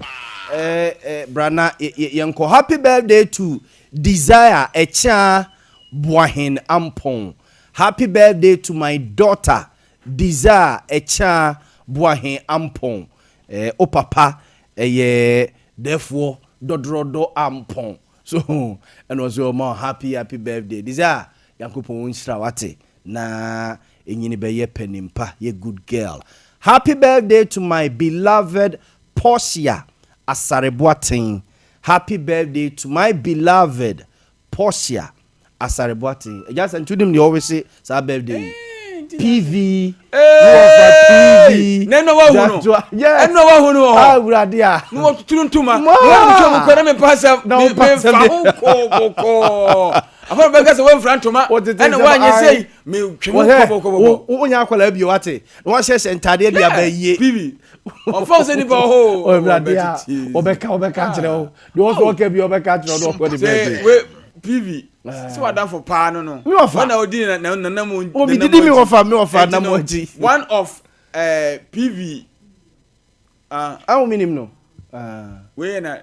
brana yenko happy birthday to Desire Echa Boakye Ampon. Happy birthday to my daughter Desire Echa Boakye Ampon. O papa therefore dodrodo Ampon. So and was your mom happy birthday. Desire Yankopon nshira wate na enyini be ye penimpa ye good girl. Happy birthday to my beloved Portia Asareboatin. Happy birthday to my beloved Portia Asareboatin. Just and to them they always say it's our birthday. PV. PV. No wa huno. Yes. No wa huno. Ah, uradia. No tuntuma. No ko na me passa. Me fa ko. Afa be gase we front tuma. And wa nya say me twemu ko. Wo nya akwala bi wate. Wo hye ntade bia ba yie. PV. On force any ba ho. O uradia. Obeka kire o. De wo so ka bi obeka kire do ko de be. We PV. So what that for pa no. When I odi na mo. O bi didi me ofa na mo ji. One of PV I minim no. We na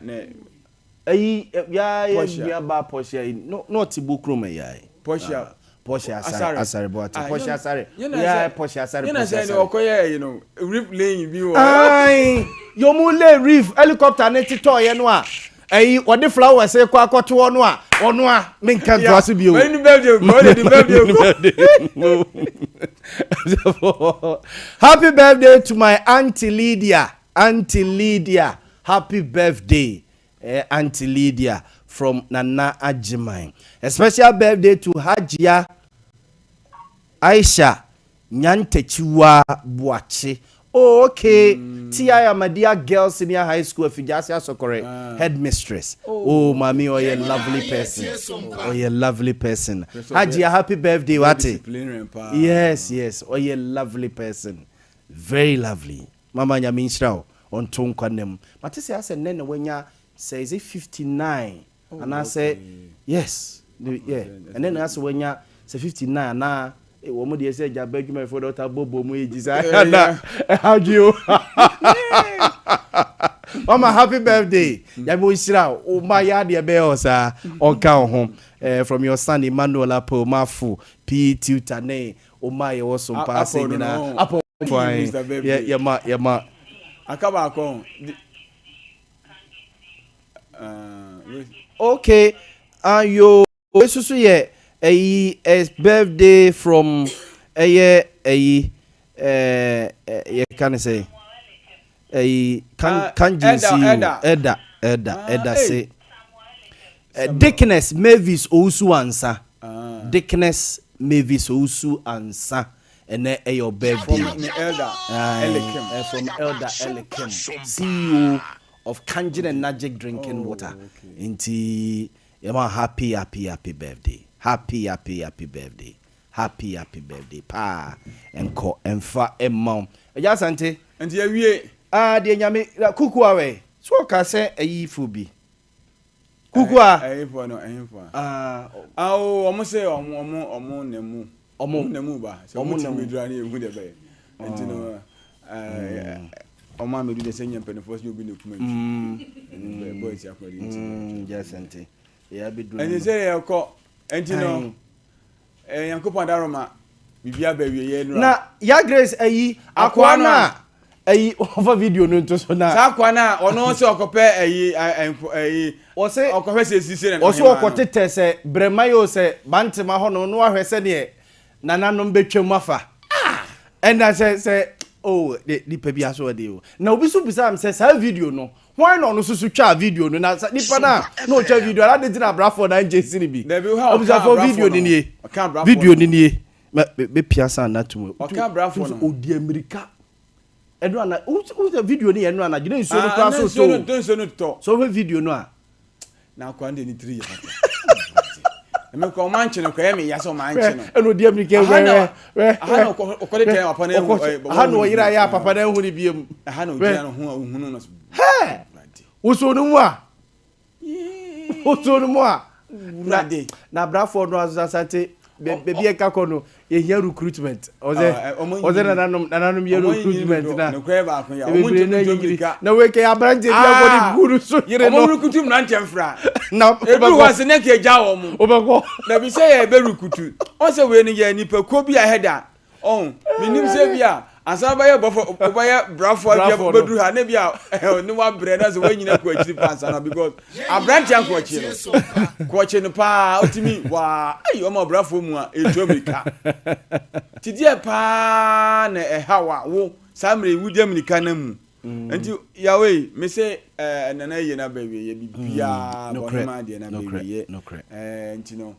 ya ba Portia no tibukro me ya. Portia Asare boate. Portia Asare. Yeah, Portia Asare. You know say no okoye reef lane bi o. Ai, yo mu le reef helicopter na tito ye no a. Ode flower say kwa akoto no a ono a me nkan to aso bi o. When birthday Happy birthday to my auntie Lydia. Happy birthday, Auntie Lydia from Nana Ajimai. A special birthday to Hajia Aisha Nyantechiwa Boakye. Oh, okay. Tia, my dear girl, senior high school, Fijasia Sokore, headmistress. Oh, mommy, oh, you're a lovely person. Oh, you're a lovely person. Hajia, happy birthday, Wati. Yes. Oh, you're a lovely person. Very lovely. Mama, you're minstrel on Tonkanem. But I said, Nene, when you say, is it 59? And I say, yes. Yeah. And then I said, when you say 59, now. Woman dey say ja beg me for daughter bobo mu ejisa how do you Mama happy birthday ya bo shira o ma ya de be osa onka ho from your son Emmanuel Apo Mafu P tutor ne o ma ye wo Sompa singina Apo ya ma akaba akon okay yo esusu ye a birthday from you can say can you see Edda say Dickness Mavis Osu answer Dickness Mavis Osu answer and then your birthday from Elder Elikim CEO of Kanjin and Magic Drinking Water into happy birthday. Happy birthday. Happy birthday. Pa enko emfa emmam. Eja sante. Enti awie. De nyame kuku awe. So ka se ayifu bi. Kuku a. Ayifu no ayifu. Omo se omo nemu. Omo nemu ba. Se omo nemu dra na ehu de be. Enti no Oma me do the same pen first you be no comment. Boys ya kwadi. Yes ante. Ya be do. And you say you call enti no Yankopon daroma bibia ba wiye no. Na ya Grace ayi akwa no a ayi over video no to so na. Sa akwa na ono se okope ayi o se okope se sisi na. O so okotete se bremayo se bantema ho no ahwese ne nananom betwam afa. And I say oh the baby aso de o. Na obi so bisa am say sa video no. Why no so twa video no na nipa na no twa video ala de na Bradford na JC ni bi. Obi sa for video ni nie. Video ni nie. Be piasa na tumo. Oka Bradford no. Odi America. Edu ana o video ni enu ana gina nso no kwa so to. So video no a na kwa ndi ni 3 years. Eme ko manche no kwa me yaso manche no. Eno di America we. Aha no ko de ten papa na ehu. Aha no yira ya papa na ehu ni biem. Aha no dia no hunu no. He. Uso no mu a. Uso no mu a. Na Bradford no azasate baby e kako no ye here recruitment. Oze nanom ye recruitment na. No kwa ba ko ya. Omo na we ke abrante bia body guru so yire no. Omo recruitum na nchemfra. Na ebu wase na ke ja wo mu. Obeko. Na bi say e be recruit. O say we ni ye nipa ko bi a header. Oh, minim say bia asaba ye bofo obaye Bradford bia bedru ha na bia ni wa bre na so wanyina ko akiri pansa na because abrante an ko akiri no pa otimi wa ayi o ma Bradford mu a etu America tidie pa na hawa wo samre wudi America na mu enti yawe me say nana ye na baby ye bibia bonema de na baby ye enti no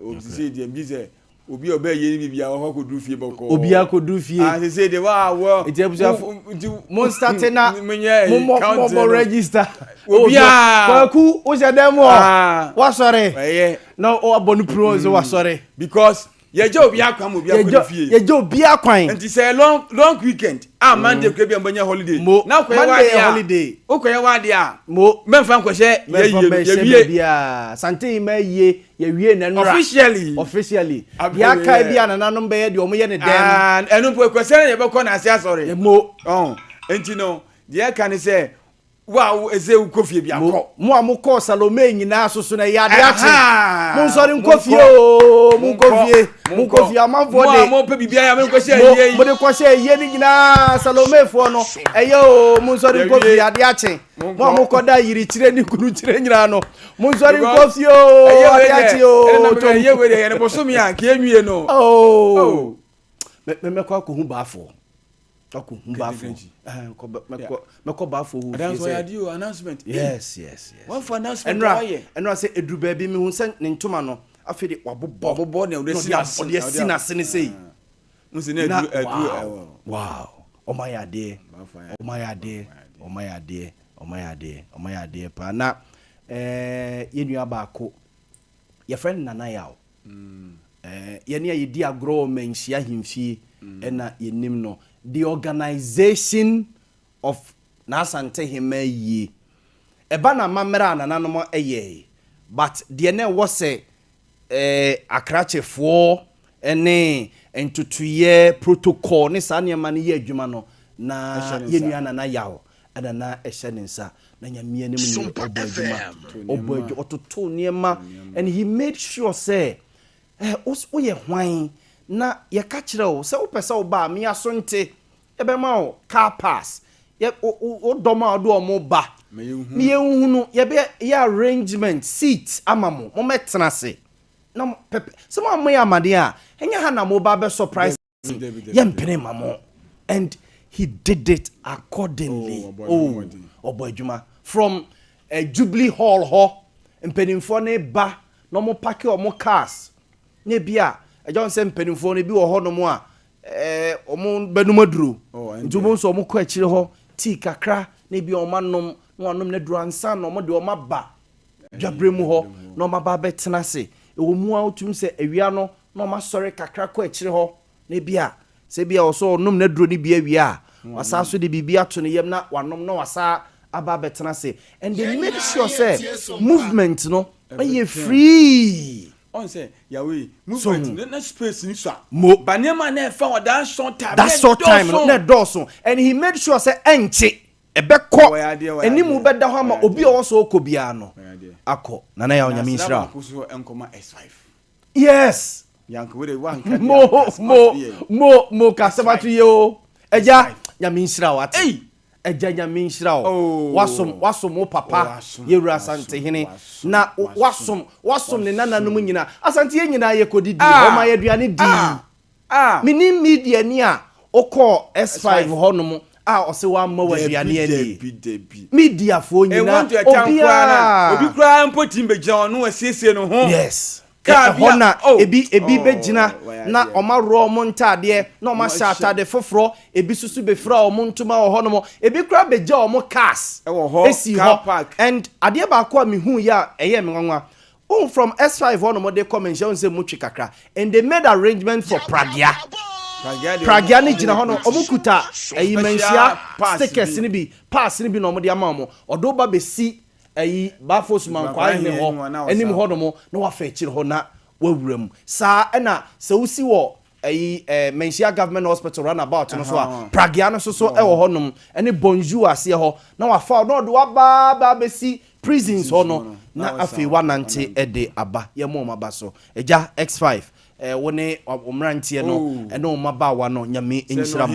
obi say de bize obi obe ye ni bibia ho ko du fie boko obi akodu fie they say they wow ejebusa mon start na mo register obi kwaku o se dem wa sorry na o abonu pro so wa sorry because ye je obi akwan obi akodu fie ye je obi akwan and it's a long weekend Monday kwe bi ambanya holiday na ko ye holiday o ko ye wa dia mo memfa nkwhye ye bia sante ma ye wie na nura officially ya kai bia na nanom be ye de omo ye ne dem enu po kwese ye be ko na asia sorry mo enti no de kan say wow eze ukofie bia ko mo amukọ Salome nyina soso na ya de ache mo nsori nkofie o mo nkofie amanfo de mo pe bibia ya mo nkwhye ye mo de kwhye ye ni nyina Salome fo no eye o mo nsori nkofie ya de ache mo amukoda yiri kire ni kunu kire nyina no mo nsori nkofie o ya de ache o to ye we de ye bo so mi an ke enwie no me ko hu baafo Oku mbafo meko bafo hu that's why I do announcement yes one for announcement why enra say edu ba bi me hu se ne ntoma no afede wabobbo na de sina sene sei nse na edu wow omayade pa na yenu abako your friend Nana Yaw yene ye di agro menhia himfie na yenim no the organization of Nasante Hime eba na mamera nananom eye but the ne was akrachefo ene entutuye protocol ne sa ne mane ye adwuma no na yenua Nana Yaw na ehye ne nsa na nyamie ne mu obadwuma ototo niema and he made sure say o ye hwan na ye ka kire o se wo pese wo ba me asonte e be ma o car pass ye o doma do mo ba me ye hunu ye be ye arrangement seat amamo mo metena se na pepe se mo am ye amade a enya ha na mo ba be surprise ye mpene mamo and he did it accordingly obojuma from Jubilee Hall ho mpenimfo ne ba no mo pack o mo cars ne bia John say mpenimfo ne bi wo ho no mo a omo benumaduro ntubo nso omo ko akire ho tea kakra ne bi omanom no anom ne duro ansa no mo de oma ba dwabremu ho no ma ba betena se ewo mu a otum se awia no no ma sore kakra ko akire ho ne bia se bia oso onom ne duro ne bia awia wasa so de bibia to ne yem na wanom no wasa aba betena se and they made sure say movement no are free on say yawe movement na space ni so mo banema na fa wa that short time that short time na dawson and he made sure say enche ebekọ enimu beda ho ama obi o so okobia no akọ na ya onyame nsira yes yank we dey one mo kasabatu ye o eja nyame nsira wate eja nyame nsira o wasom papa yewura asante hene na wasom ne nananum nyina asante ye nyina ye kodidi o ma ye duane di mini media ni a okọ S5 honom ose wa ma wa duane ani media fo nyina obi kra mpotim be gyan no asiesie no ho yes hona ebi begina na omaro mo ntade na oma shatade foforo ebi susu be fra omo ntuma hono ebi kra begya omo cars esi ho and ade ba ko mi hu ya eye me nwanwa from S5 hono mo de comment say mutwi kakra and they made arrangement for Pragia ni gina hono omukuta eyi mensia stickers ni bi pass ni bi no mo de ama mo odo ba besi ayi bafos man kwa ne ho enim ho no mo na wa fa chire ho na wawuram sa na se usi wo ayi mensia government hospital run about no so a pragia no so e wo ho no ene bonjour ase ho na wa fa no do wa ba besi prisons ho no na afi wanante ede aba ye mo maba so eja X5 wone omrantie no ene o maba wa no nyame enhira mo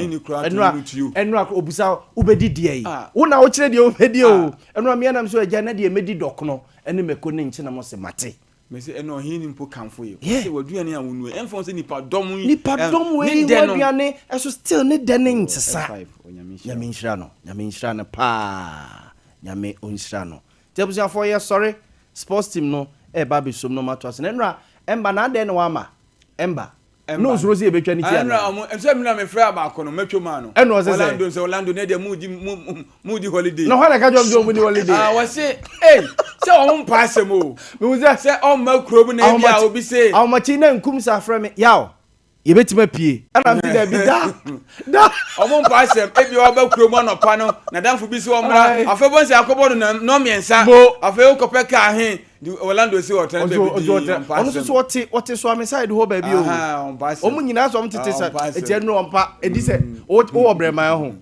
enra obusa ubedi die yi wona wo kire die obedi o enra me nam so agya na die medi dokno ene meko ne nche na mo se mate me se ene ohini mpo kanfo yi se waduane a wonu enfo se nipa dom we waduane eso still ne dene ntesa nyame enhira no pa nyame onhira no tebusia for ye sorry sports team no ba be som no matwas enra emba na de no wama emba no zorozi ebetwa ni tia enra omo emse mi na me frɛ abako no metwoma no eno se Orlando ne de moody holiday no hana ka jom moody holiday wa se se omo mpa asem o me wo se o ma krom na bia obi se awmachi na nkum sa frɛ me yaw yebetima pie ana mti da bi da omo mpa asem ebi o ba krom anopa no na danfo bi se o mra afebon se akobodo na no miensa afe o kopeka ahe Orlando si hotel baby onu so what so am side ho baby o omu nyina so mtete sa eti no ompa edi se o brema ho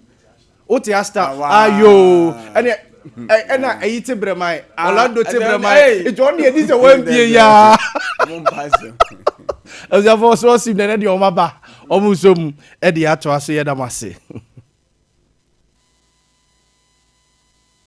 o te asta ayo ena ayite brema Orlando te brema eti on edi se wan bie ya As you have also seen the radio, Maba, almost some Eddie Ato, I say, Damase.